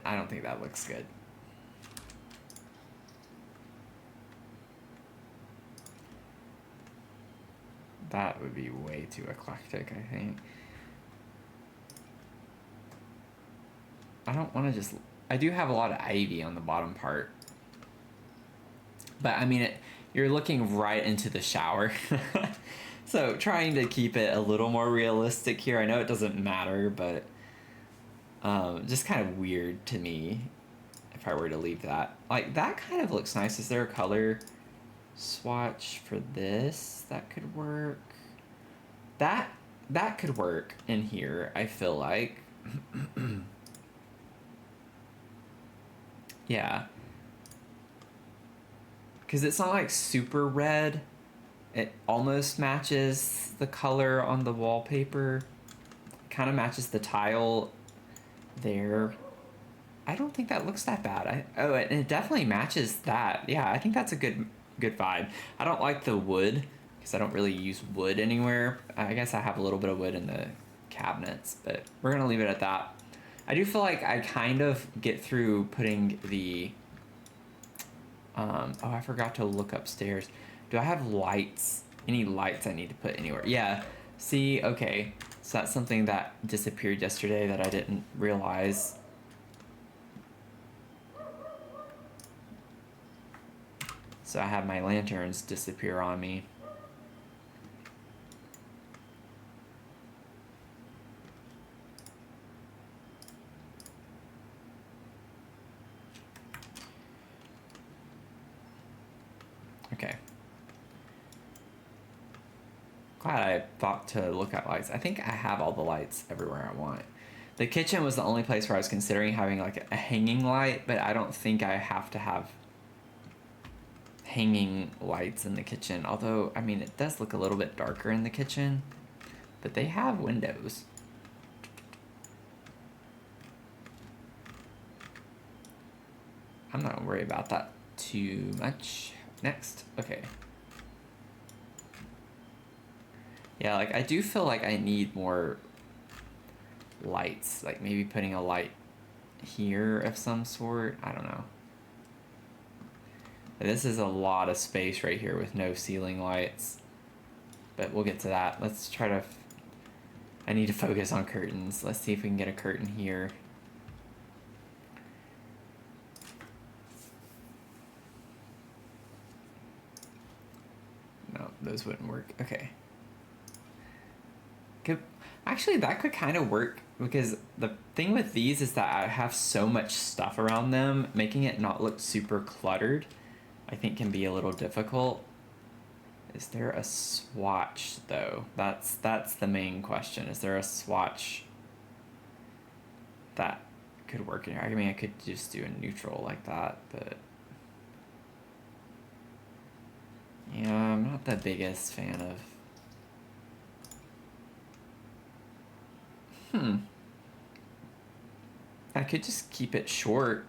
I don't think that looks good. That would be way too eclectic, I think. I don't want to just... I do have a lot of ivy on the bottom part. But, I mean, you're looking right into the shower. So, trying to keep it a little more realistic here. I know it doesn't matter, but... just kind of weird to me if I were to leave that. Like, that kind of looks nice. Is there a color swatch for this that could work? That could work in here, I feel like. Yeah. Because it's not like super red. It almost matches the color on the wallpaper. Kind of matches the tile there. I don't think that looks that bad. And it definitely matches that. Yeah, I think that's a good vibe. I don't like the wood because I don't really use wood anywhere. I guess I have a little bit of wood in the cabinets, but we're gonna leave it at that. I do feel like I kind of get through putting the oh, I forgot to look upstairs. Do I have lights? Any lights I need to put anywhere? Yeah. See, okay. So that's something that disappeared yesterday that I didn't realize. So I had my lanterns disappear on me. Okay. Glad I thought to look at lights. I think I have all the lights everywhere I want. The kitchen was the only place where I was considering having like a hanging light, but I don't think I have to have hanging lights in the kitchen. Although, I mean, it does look a little bit darker in the kitchen, but they have windows. I'm not worried about that too much. Next. Okay. Yeah, like I do feel like I need more lights. Like maybe putting a light here of some sort. I don't know. This is a lot of space right here with no ceiling lights. But we'll get to that. Let's try to... I need to focus on curtains. Let's see if we can get a curtain here. No, those wouldn't work. Okay. Actually, that could kind of work because the thing with these is that I have so much stuff around them, making it not look super cluttered, I think can be a little difficult. Is there a swatch though? That's the main question. Is there a swatch that could work in here. I mean, I could just do a neutral like that, but yeah, I'm not the biggest fan of. I could just keep it short.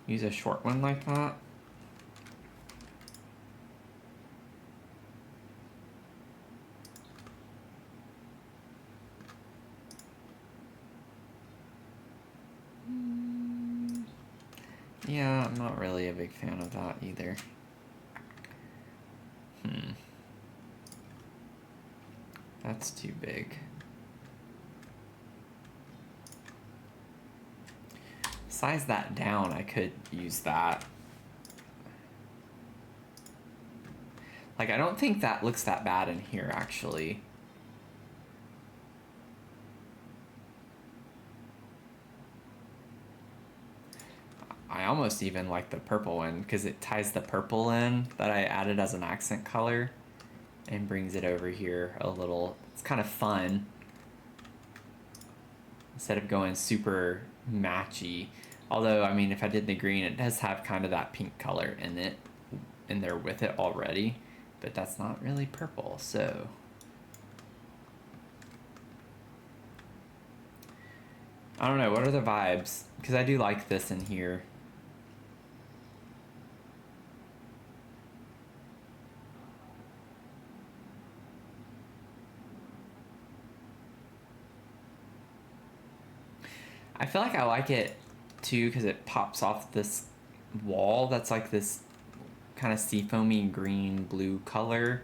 Use a short one like that. Yeah, I'm not really a big fan of that either. That's too big. Size that down, I could use that. Like, I don't think that looks that bad in here, actually. I almost even like the purple one because it ties the purple in that I added as an accent color and brings it over here a little. It's kind of fun instead of going super matchy. Although, I mean, if I did the green, it does have kind of that pink color in there with it already, but that's not really purple, so. I don't know, what are the vibes? Because I do like this in here. I feel like I like it too because it pops off this wall that's like this kind of seafoamy green blue color,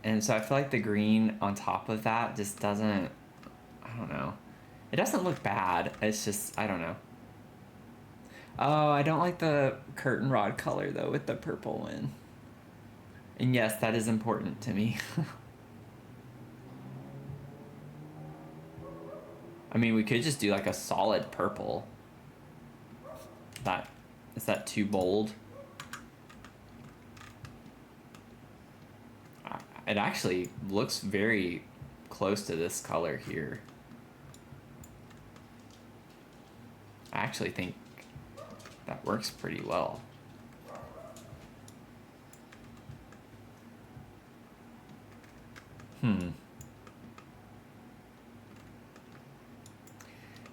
and so I feel like the green on top of that just doesn't, I don't know, it doesn't look bad, it's just, I don't know. Oh, I don't like the curtain rod color though with the purple one, and yes, that is important to me. I mean, we could just do like a solid purple. Is that too bold? It actually looks very close to this color here. I actually think that works pretty well.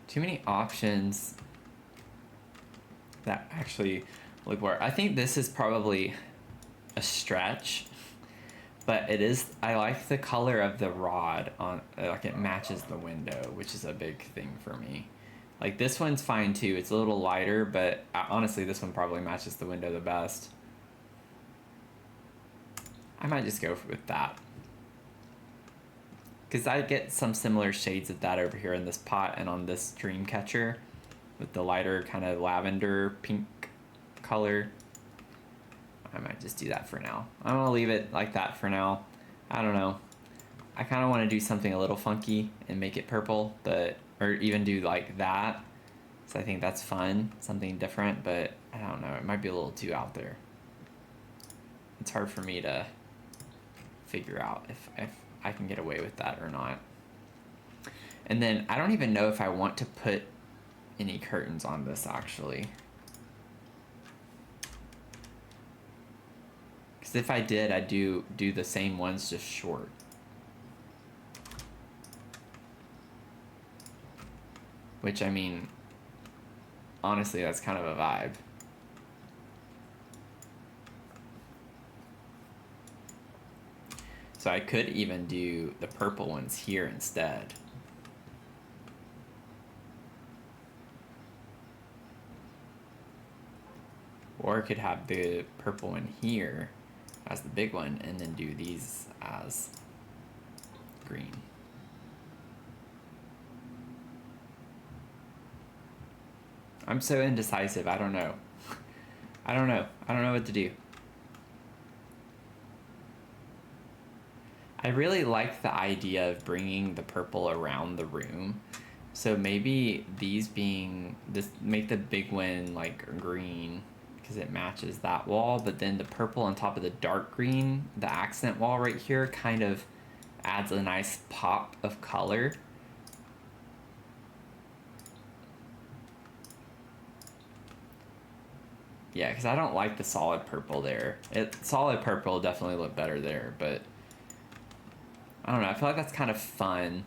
Too many options that actually look work. I think this is probably a stretch, but it is, I like the color of the rod on, like it matches the window, which is a big thing for me. Like this one's fine too, it's a little lighter, but honestly this one probably matches the window the best. I might just go with that, because I get some similar shades of that over here in this pot and on this dream catcher with the lighter kind of lavender pink color. I might just do that for now. I'm gonna leave it like that for now. I don't know. I kind of want to do something a little funky and make it purple, but, or even do like that. So I think that's fun, something different, but I don't know. It might be a little too out there. It's hard for me to figure out if I can get away with that or not. And then I don't even know if I want to put any curtains on this actually. Because if I did, I'd do the same ones, just short. Which, I mean, honestly, that's kind of a vibe. So I could even do the purple ones here instead. Or I could have the purple one here as the big one and then do these as green. I'm so indecisive, I don't know. I don't know what to do. I really like the idea of bringing the purple around the room. So maybe these being, this, make the big one like green because it matches that wall, but then the purple on top of the dark green, the accent wall right here, kind of adds a nice pop of color. Yeah, because I don't like the solid purple there. Solid purple definitely look better there, but I don't know. I feel like that's kind of fun.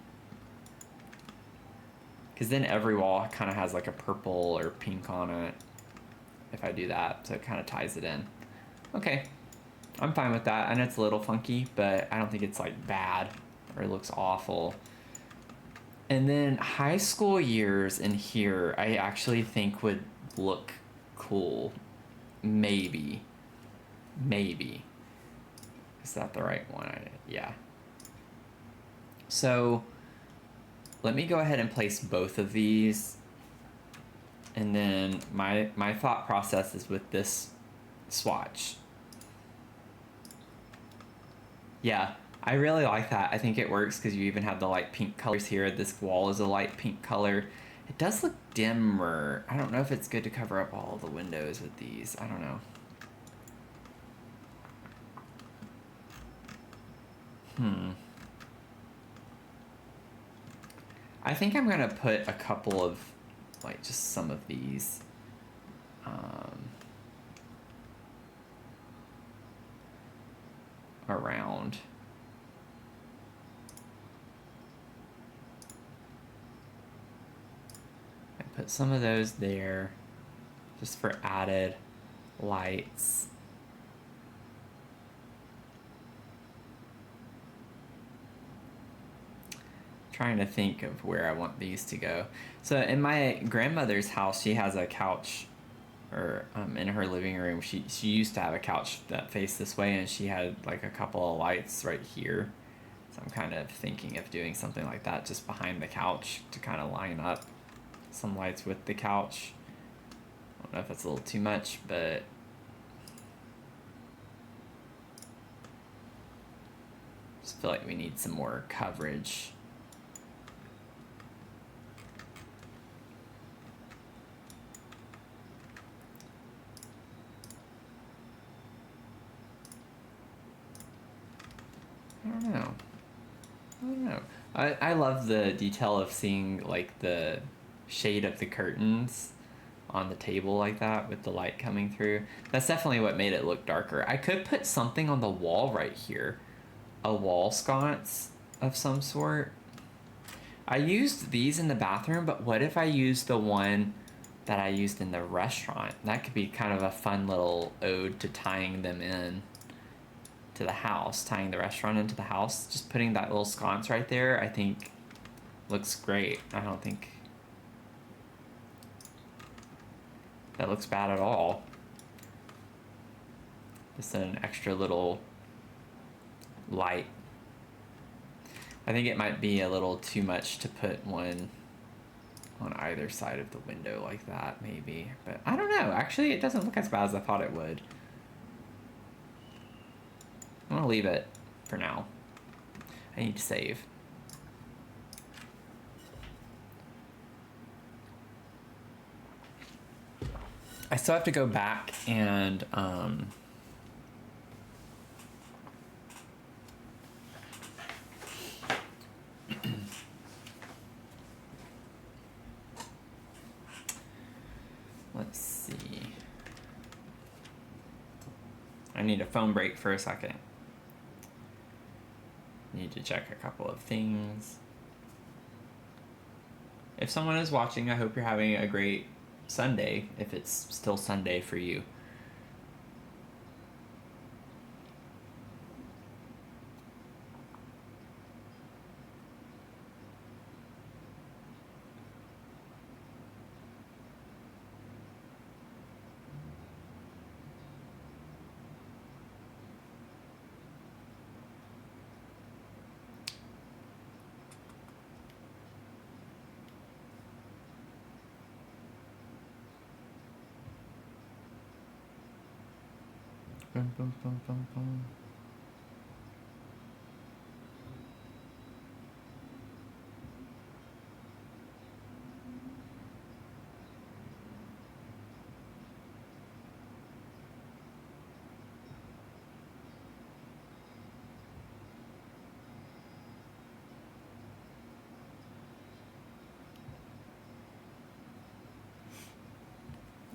Because then every wall kind of has like a purple or pink on it if I do that, so it kind of ties it in. Okay, I'm fine with that. I know it's a little funky, but I don't think it's like bad or it looks awful. And then high school years in here, I actually think would look cool. Maybe. Is that the right one? Yeah. So let me go ahead and place both of these. And then my thought process is with this swatch. Yeah, I really like that. I think it works because you even have the light pink colors here. This wall is a light pink color. It does look dimmer. I don't know if it's good to cover up all the windows with these. I don't know. I think I'm gonna put a couple of, like, just some of these. Around. I put some of those there just for added lights. Trying to think of where I want these to go. So in my grandmother's house, she has a couch, or in her living room, she used to have a couch that faced this way, and she had like a couple of lights right here. So I'm kind of thinking of doing something like that just behind the couch to kind of line up some lights with the couch. I don't know if that's a little too much, but just feel like we need some more coverage. I don't know. I love the detail of seeing like the shade of the curtains on the table like that with the light coming through. That's definitely what made it look darker. I could put something on the wall right here. A wall sconce of some sort. I used these in the bathroom, but what if I used the one that I used in the restaurant? That could be kind of a fun little ode to tying them in to the house, tying the restaurant into the house. Just putting that little sconce right there, I think looks great. I don't think that looks bad at all. Just an extra little light. I think it might be a little too much to put one on either side of the window like that, maybe. But I don't know. Actually, it doesn't look as bad as I thought it would. I'm gonna leave it for now. I need to save. I still have to go back and let's see. I need a phone break for a second. Need to check a couple of things. If someone is watching, I hope you're having a great Sunday, if it's still Sunday for you. Bum, bum, bum, bum, bum.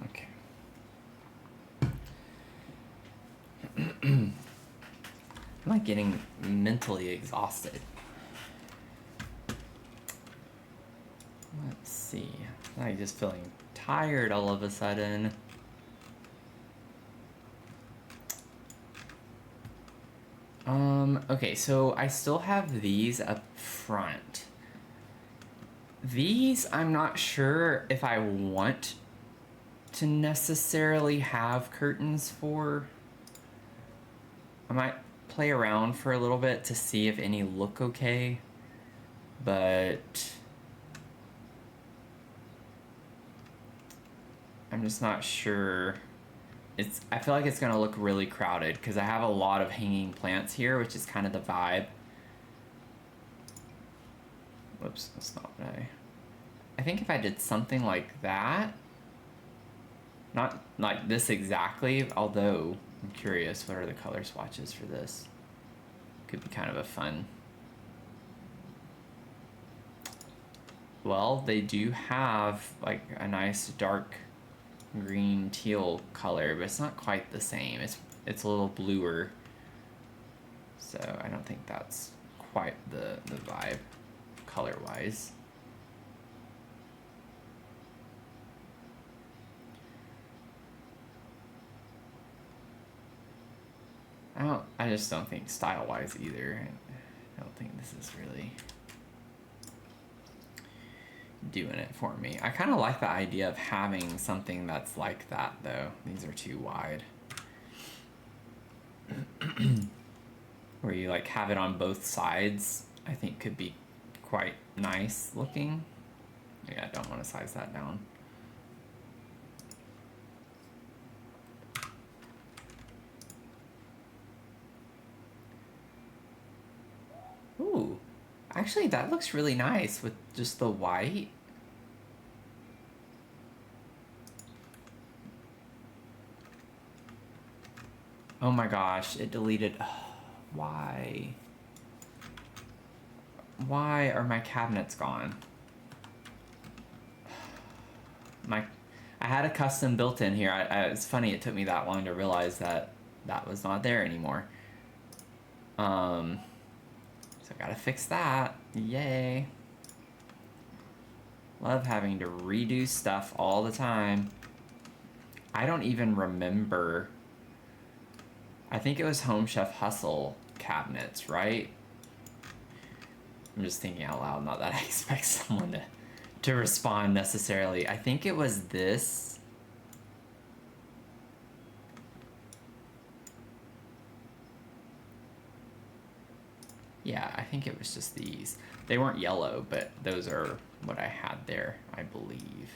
Okay. I'm like getting mentally exhausted. Let's see. I'm like just feeling tired all of a sudden. Okay, so I still have these up front. These, I'm not sure if I want to necessarily have curtains for. I might play around for a little bit to see if any look okay, but I'm just not sure. I feel like it's gonna look really crowded because I have a lot of hanging plants here, which is kind of the vibe. Whoops, that's not what I think if I did something like that, not like this exactly, although I'm curious, what are the color swatches for this? Could be kind of a fun. Well, they do have like a nice dark green teal color, but it's not quite the same. It's a little bluer, so I don't think that's quite the vibe color wise. I just don't think style wise either. I don't think this is really doing it for me. I kind of like the idea of having something that's like that though. These are too wide. Where you like have it on both sides, I think could be quite nice looking. Yeah, I don't want to size that down. Ooh, actually that looks really nice with just the white. Oh my gosh, it deleted. Why? Why are my cabinets gone? I had a custom built in here. It's funny, it took me that long to realize that was not there anymore. So I gotta fix that. Yay. Love having to redo stuff all the time. I don't even remember. I think it was Home Chef Hustle cabinets, right? I'm just thinking out loud, not that I expect someone to respond necessarily. I think it was this. Yeah, I think it was just these. They weren't yellow, but those are what I had there, I believe.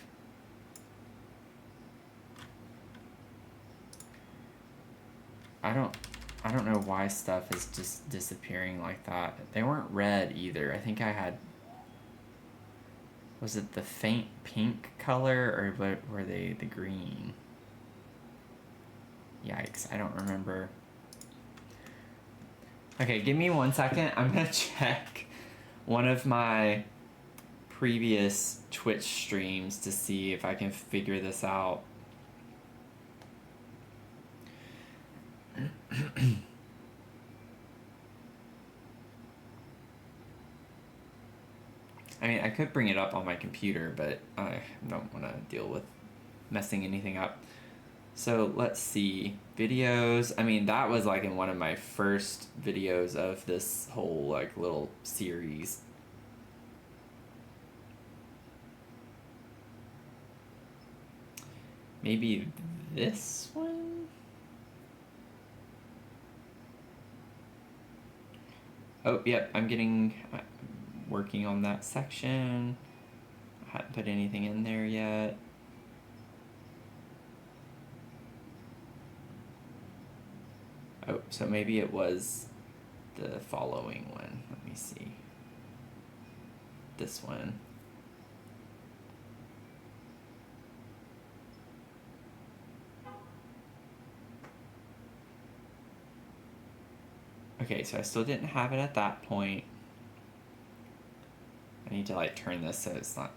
I don't know why stuff is just disappearing like that. They weren't red either. I think I had... Was it the faint pink color, or what were they the green? Yikes, I don't remember. Okay, give me 1 second. I'm gonna check one of my previous Twitch streams to see if I can figure this out. I mean, I could bring it up on my computer, but I don't want to deal with messing anything up. So let's see. Videos. I mean, that was like in one of my first videos of this whole like little series. Maybe this one? Oh, yep, I'm working on that section. I hadn't put anything in there yet. Oh, so maybe it was the following one. Let me see. This one. Okay, so I still didn't have it at that point. I need to like turn this so it's not...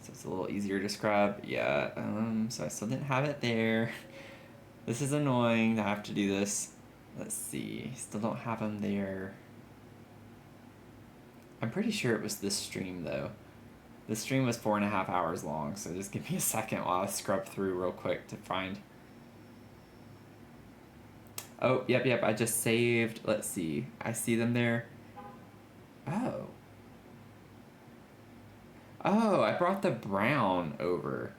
So it's a little easier to scrub. Yeah, so I still didn't have it there. This is annoying to have to do this. Let's see. Still don't have them there. I'm pretty sure it was this stream though. This stream was 4.5 hours long, so just give me a second while I scrub through real quick to find. Oh, yep, I just saved. Let's see. I see them there. Oh. Oh, I brought the brown over.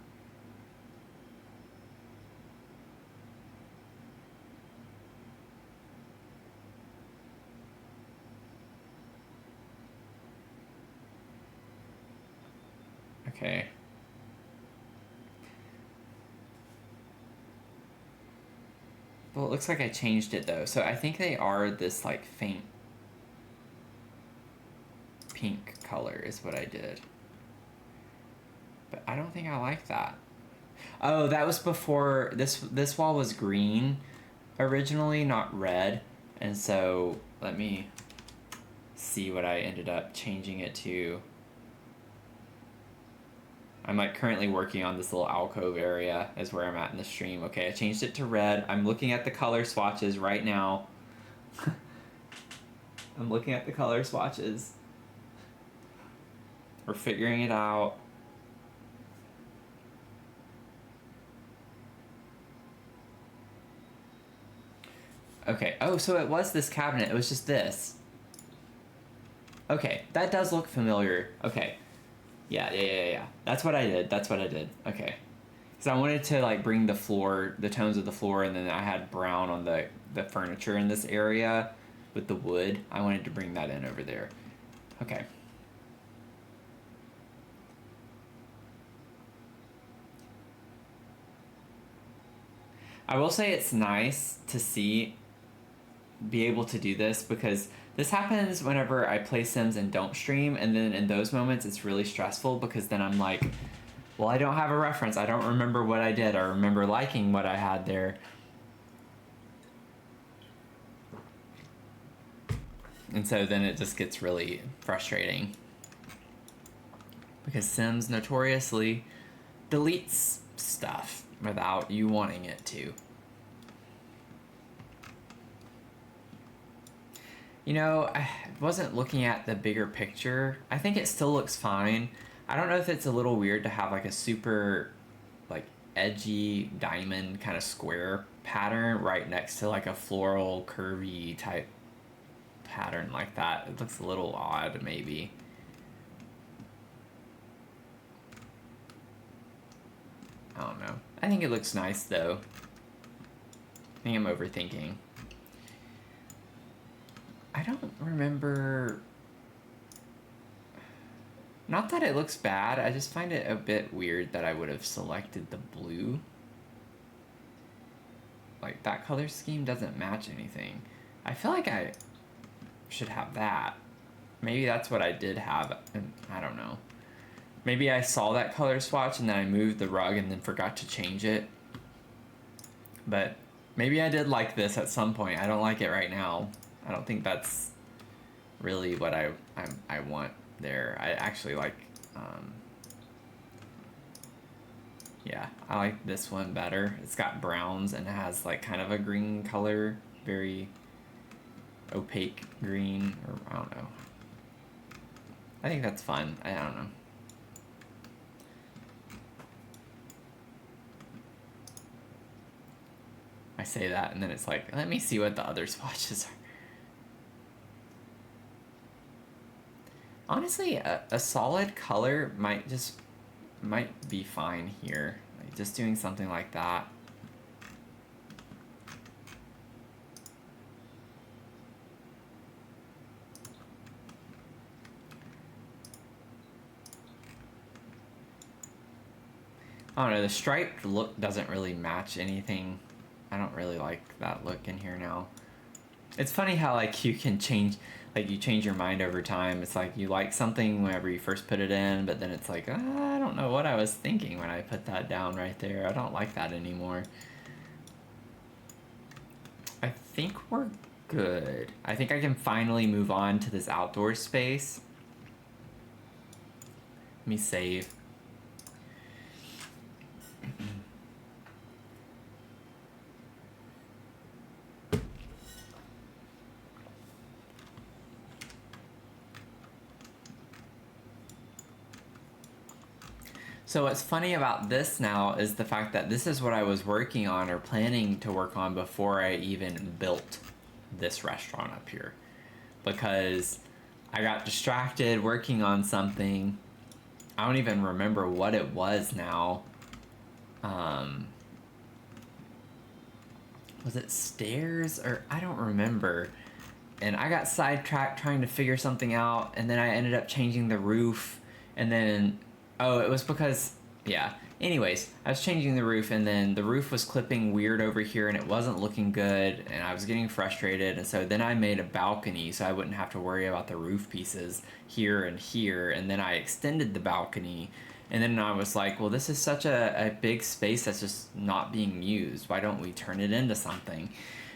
Okay. Well, it looks like I changed it though. So I think they are this like faint pink color is what I did. But I don't think I like that. Oh, that was before this wall was green originally, not red. And so let me see what I ended up changing it to. I'm like currently working on this little alcove area is where I'm at in the stream. Okay, I changed it to red. I'm looking at the color swatches right now. I'm looking at the color swatches. We're figuring it out. Okay, oh, so it was this cabinet. It was just this. Okay, that does look familiar. Okay. Yeah. That's what I did. Okay. Because I wanted to like bring the tones of the floor, and then I had brown on the furniture in this area with the wood. I wanted to bring that in over there. Okay. I will say it's nice to be able to do this, because this happens whenever I play Sims and don't stream, and then in those moments it's really stressful, because then I'm like, well, I don't have a reference. I don't remember what I did. I remember liking what I had there. And so then it just gets really frustrating, because Sims notoriously deletes stuff without you wanting it to. You know, I wasn't looking at the bigger picture. I think it still looks fine. I don't know if it's a little weird to have like a super like edgy diamond kind of square pattern right next to like a floral curvy type pattern like that. It looks a little odd maybe. I don't know. I think it looks nice though. I think I'm overthinking. I don't remember. Not that it looks bad, I just find it a bit weird that I would have selected the blue. Like, that color scheme doesn't match anything. I feel like I should have that. Maybe that's what I did have, and I don't know. Maybe I saw that color swatch and then I moved the rug and then forgot to change it. But maybe I did like this at some point. I don't like it right now. I don't think that's really what I want there. I actually like, yeah, I like this one better. It's got browns and it has like kind of a green color, very opaque green, or I don't know. I think that's fun. I don't know. I say that and then it's like, let me see what the other swatches are. Honestly, a solid color might be fine here. Like just doing something like that. I don't know, the striped look doesn't really match anything. I don't really like that look in here now. It's funny how like you can change, like you change your mind over time. It's like you like something whenever you first put it in, but then it's like, I don't know what I was thinking when I put that down right there. I don't like that anymore. I think we're good. I think I can finally move on to this outdoor space. Let me save. So what's funny about this now is the fact that this is what I was working on or planning to work on before I even built this restaurant up here. Because I got distracted working on something. I don't even remember what it was now. Was it stairs or I don't remember. And I got sidetracked trying to figure something out, and then I ended up changing the roof, and then it was because anyways, I was changing the roof, and then the roof was clipping weird over here and it wasn't looking good, and I was getting frustrated, and so then I made a balcony so I wouldn't have to worry about the roof pieces here, and then I extended the balcony. And then I was like, well, this is such a big space that's just not being used. Why don't we turn it into something?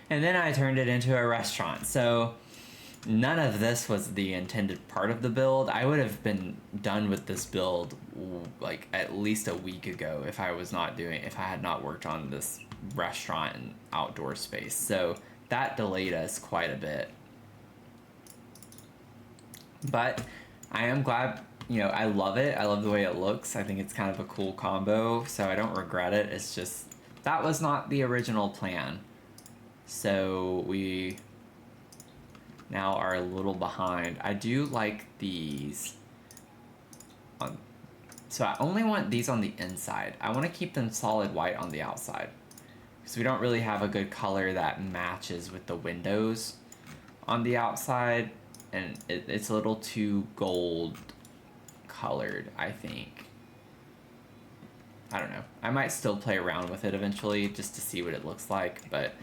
And then I turned it into a restaurant. So none of this was the intended part of the build. I would have been done with this build like at least a week ago if I had not worked on this restaurant and outdoor space. So that delayed us quite a bit. But I am glad, I love it. I love the way it looks. I think it's kind of a cool combo, so I don't regret it. It's just, that was not the original plan. So we now are a little behind. I do like these. So I only want these on the inside. I want to keep them solid white on the outside, because we don't really have a good color that matches with the windows on the outside, and it's a little too gold colored, I think. I don't know. I might still play around with it eventually just to see what it looks like, but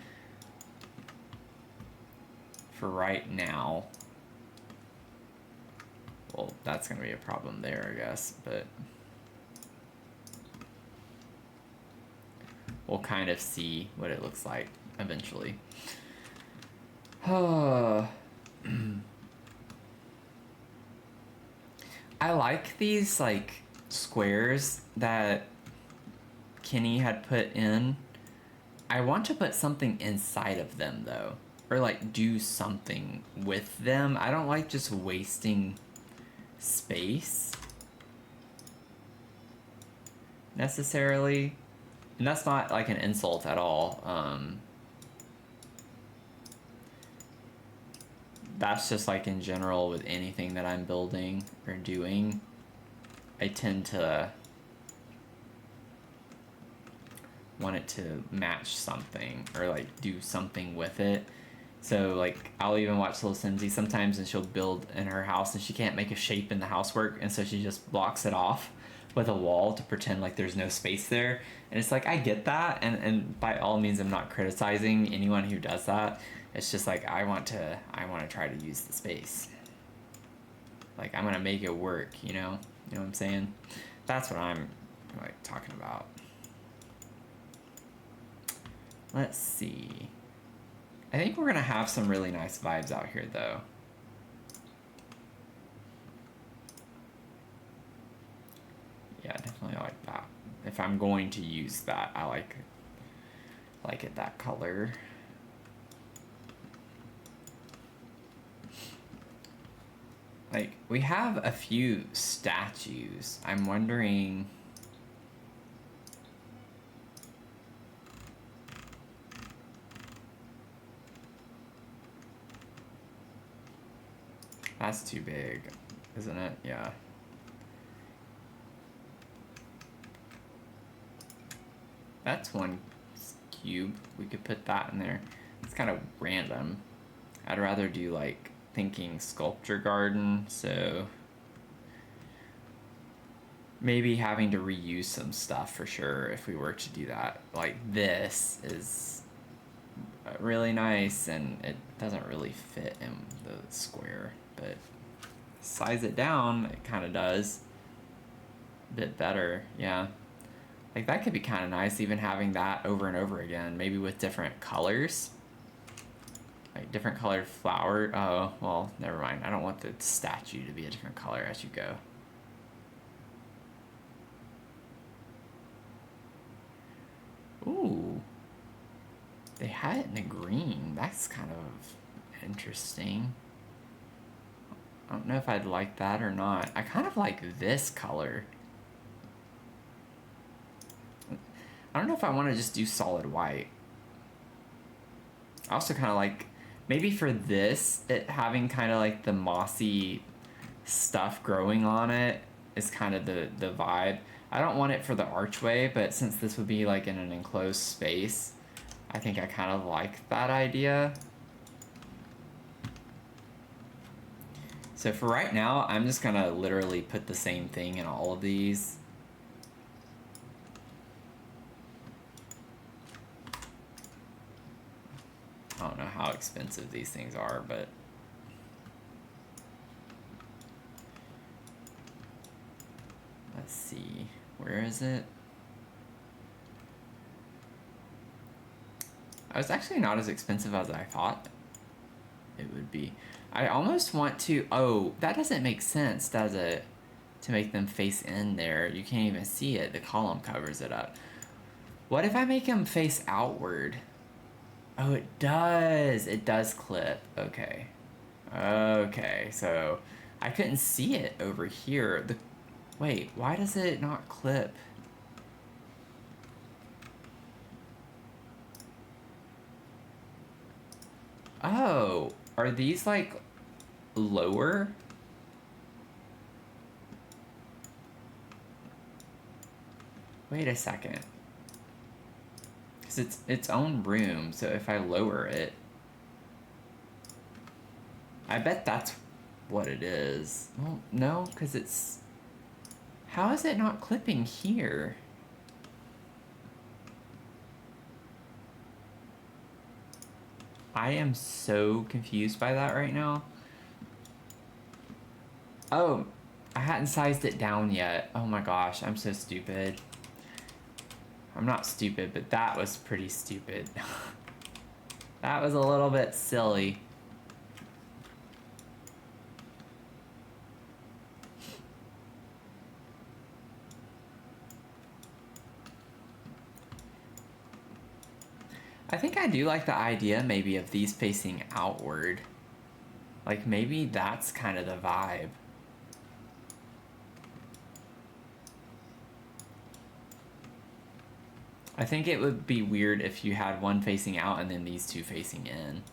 for right now, well, that's gonna be a problem there, I guess, but we'll kind of see what it looks like eventually. I like these like squares that Kenny had put in. I want to put something inside of them though, or like do something with them. I don't like just wasting space necessarily, and that's not like an insult at all. That's just like in general with anything that I'm building or doing. I tend to want it to match something or like do something with it. So like I'll even watch Little Simsy sometimes, and she'll build in her house and she can't make a shape in the housework, and so she just blocks it off with a wall to pretend like there's no space there. And it's like, I get that, and by all means I'm not criticizing anyone who does that. It's just like I want to try to use the space. Like I'm gonna make it work, you know what I'm saying? That's what I'm like talking about. Let's see. I think we're gonna have some really nice vibes out here though. Yeah, definitely like that. If I'm going to use that, I like it that color. Like, we have a few statues. I'm wondering... That's too big, isn't it? Yeah. That's one cube. We could put that in there. It's kind of random. I'd rather do like thinking sculpture garden, so maybe having to reuse some stuff for sure if we were to do that. Like this is really nice, and it doesn't really fit in the square, but size it down, it kind of does a bit better. Yeah, like that could be kind of nice, even having that over and over again, maybe with different colors, like different colored flower. Oh well, never mind, I don't want the statue to be a different color as you go. Ooh, they had it in the green. That's kind of interesting. I don't know if I'd like that or not. I kind of like this color. I don't know if I want to just do solid white. I also kind of like, maybe for this, it having kind of like the mossy stuff growing on it is kind of the vibe. I don't want it for the archway, but since this would be like in an enclosed space, I think I kind of like that idea. So for right now, I'm just gonna literally put the same thing in all of these. I don't know how expensive these things are, but let's see. Where is it? It's actually not as expensive as I thought it would be. I almost want to... Oh, that doesn't make sense, does it? To make them face in there. You can't even see it. The column covers it up. What if I make them face outward? Oh, it does. It does clip. Okay. Okay, so I couldn't see it over here. Wait, why does it not clip? Oh, are these like lower? Wait a second. Because it's its own room, so if I lower it, I bet that's what it is. Well, no, because it's... How is it not clipping here? I am so confused by that right now. Oh, I hadn't sized it down yet. Oh my gosh, I'm so stupid. I'm not stupid, but that was pretty stupid. That was a little bit silly. I think I do like the idea maybe of these facing outward. Like maybe that's kind of the vibe. I think it would be weird if you had one facing out and then these two facing in.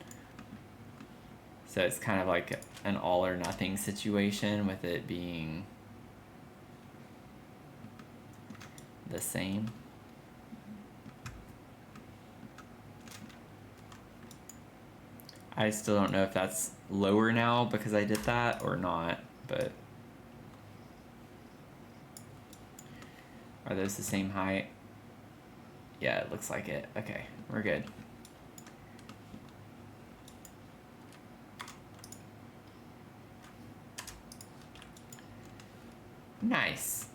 So it's kind of like an all or nothing situation with it being the same. I still don't know if that's lower now because I did that or not, but are those the same height? Yeah, it looks like it. Okay, we're good. Nice.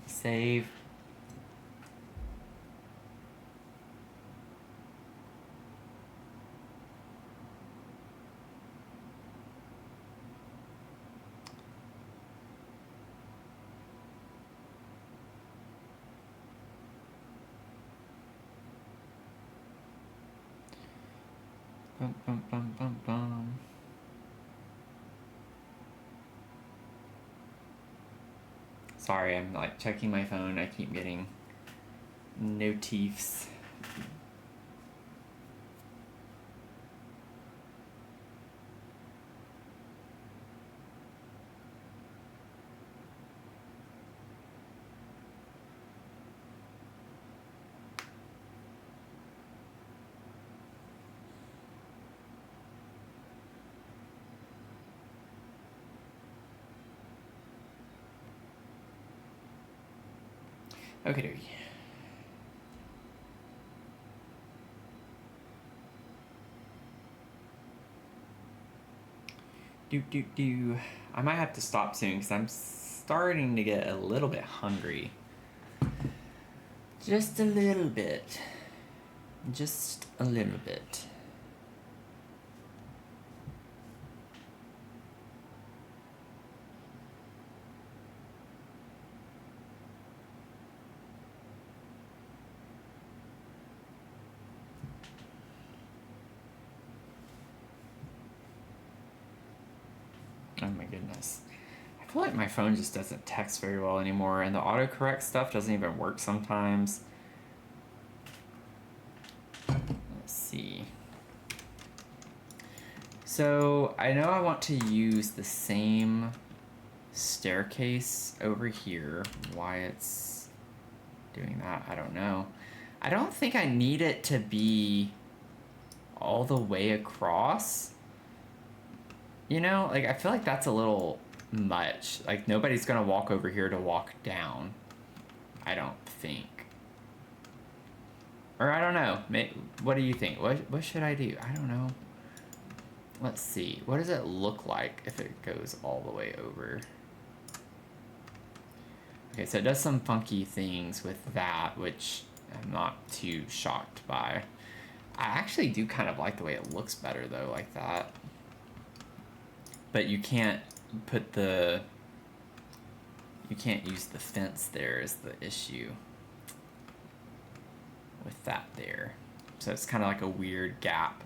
Save. Bum, bum, bum, bum, bum. Sorry, I'm like checking my phone. I keep getting notifs. Okay, dokie. Do. I might have to stop soon because I'm starting to get a little bit hungry. Just a little bit. Just a little bit. Oh my goodness. I feel like my phone just doesn't text very well anymore, and the autocorrect stuff doesn't even work sometimes. Let's see. So I know I want to use the same staircase over here. Why it's doing that, I don't know. I don't think I need it to be all the way across. You know, like I feel like that's a little much. Like nobody's gonna walk over here to walk down, I don't think. Or I don't know. What do you think? What should I do? I don't know. Let's see. What does it look like if it goes all the way over? Okay, so it does some funky things with that, which I'm not too shocked by. I actually do kind of like the way it looks better though, like that. But you can't put the... You can't use the fence there is the issue with that there. So it's kind of like a weird gap.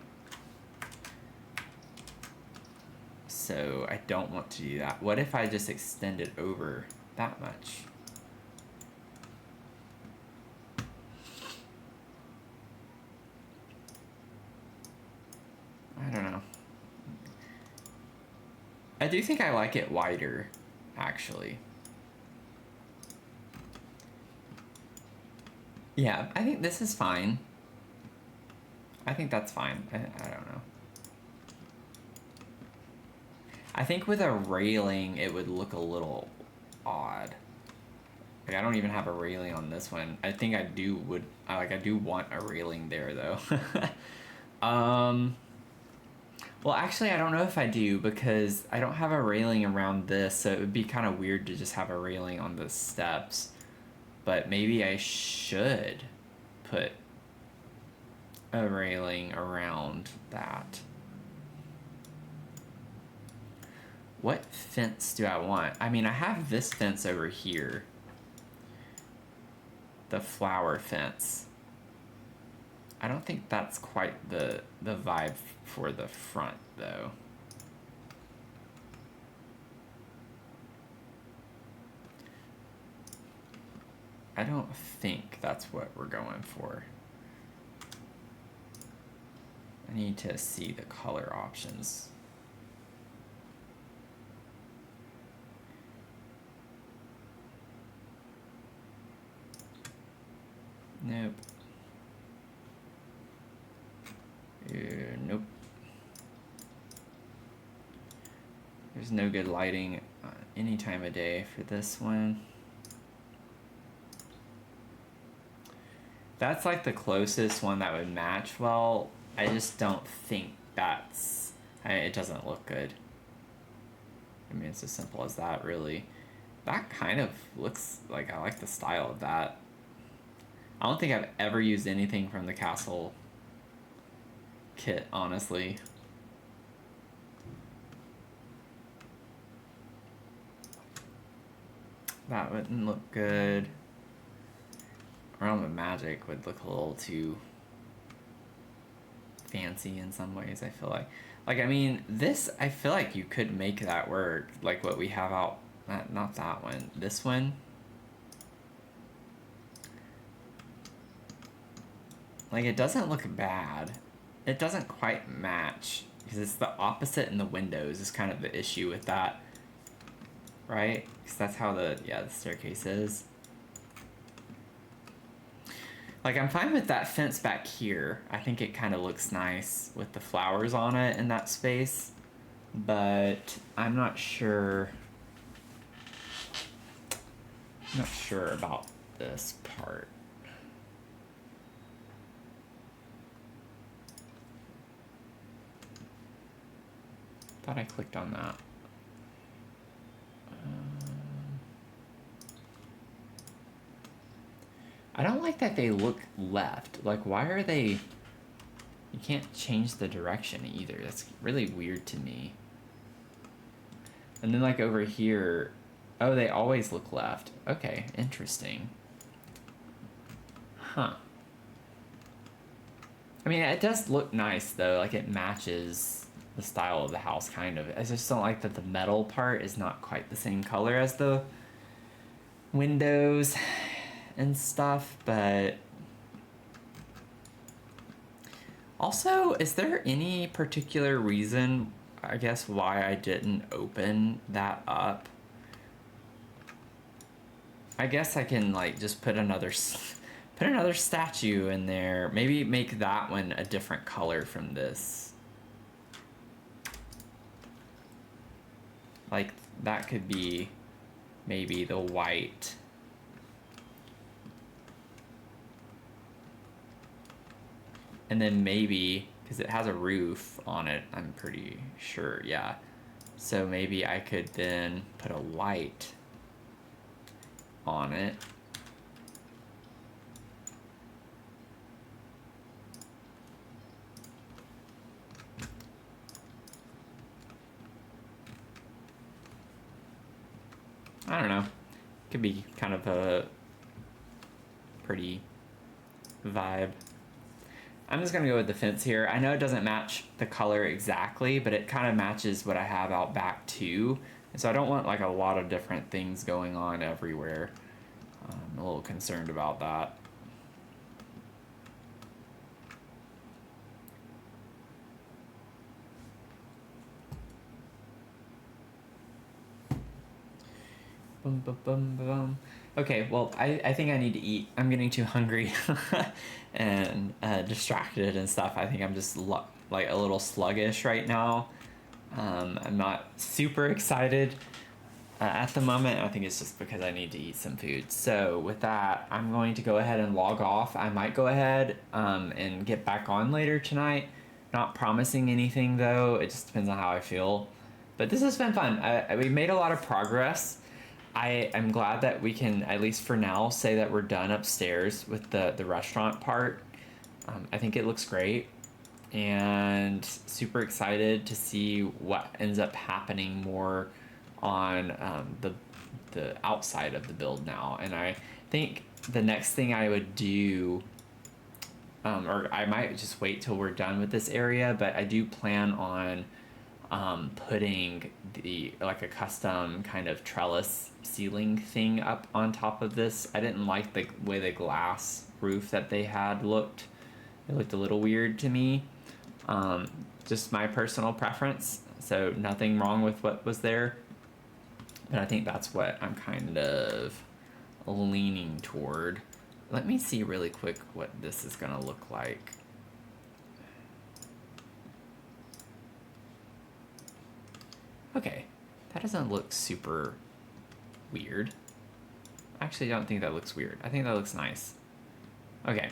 So I don't want to do that. What if I just extend it over that much? I don't know. I do think I like it wider, actually. Yeah, I think this is fine. I think that's fine. I don't know. I think with a railing, it would look a little odd. Like, I don't even have a railing on this one. I think I do want a railing there, though. Well, actually, I don't know if I do, because I don't have a railing around this, so it would be kind of weird to just have a railing on the steps. But maybe I should put a railing around that. What fence do I want? I mean, I have this fence over here. The flower fence. I don't think that's quite the vibe for the front, though. I don't think that's what we're going for. I need to see the color options. Nope. Nope. There's no good lighting any time of day for this one. That's like the closest one that would match well. I just don't think that's... it doesn't look good. I mean, it's as simple as that, really. That kind of looks like I like the style of that. I don't think I've ever used anything from the castle kit, honestly. That wouldn't look good. Realm of Magic would look a little too fancy in some ways, I feel like. Like, I mean, this, I feel like you could make that work. Like what we have out, not that one, this one. Like, it doesn't look bad. It doesn't quite match, because it's the opposite in the windows is kind of the issue with that. Right? Because that's how the staircase is. Like, I'm fine with that fence back here. I think it kind of looks nice with the flowers on it in that space. But I'm not sure... I'm not sure about this part. Thought I clicked on that. I don't like that they look left. Like, why are they... You can't change the direction either. That's really weird to me. And then, like, over here... Oh, they always look left. Okay, interesting. Huh. I mean, it does look nice, though. Like, it matches the style of the house, kind of. I just don't like that the metal part is not quite the same color as the windows and stuff, but also, is there any particular reason, I guess, why I didn't open that up? I guess I can like just put another statue in there. Maybe make that one a different color from this. Like that could be maybe the white. And then maybe, because it has a roof on it, I'm pretty sure, yeah. So maybe I could then put a light on it. I don't know. Could be kind of a pretty vibe. I'm just gonna go with the fence here. I know it doesn't match the color exactly, but it kind of matches what I have out back too. And so I don't want like a lot of different things going on everywhere. I'm a little concerned about that. Bum, bum, bum, bum. Okay, well, I think I need to eat. I'm getting too hungry and distracted and stuff. I think I'm just like a little sluggish right now. I'm not super excited at the moment. I think it's just because I need to eat some food. So with that, I'm going to go ahead and log off. I might go ahead and get back on later tonight. Not promising anything though. It just depends on how I feel. But this has been fun. We made a lot of progress. I am glad that we can, at least for now, say that we're done upstairs with the restaurant part. I think it looks great, and super excited to see what ends up happening more on the outside of the build now. And I think the next thing I would do, or I might just wait till we're done with this area, but I do plan on putting like a custom kind of trellis ceiling thing up on top of this. I didn't like the way the glass roof that they had looked. It looked a little weird to me. Just my personal preference. So nothing wrong with what was there. But I think that's what I'm kind of leaning toward. Let me see really quick what this is gonna look like. Okay, that doesn't look super weird. I actually don't think that looks weird. I think that looks nice. Okay,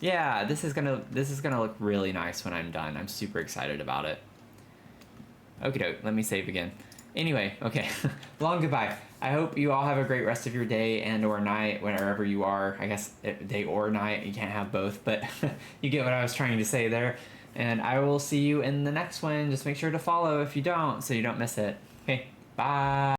yeah, this is gonna look really nice when I'm done. I'm super excited about it. Okie doke, let me save again. Anyway, okay, long goodbye. I hope you all have a great rest of your day and or night, wherever you are. I guess day or night, you can't have both, but you get what I was trying to say there. And I will see you in the next one. Just make sure to follow if you don't, so you don't miss it. Okay, bye.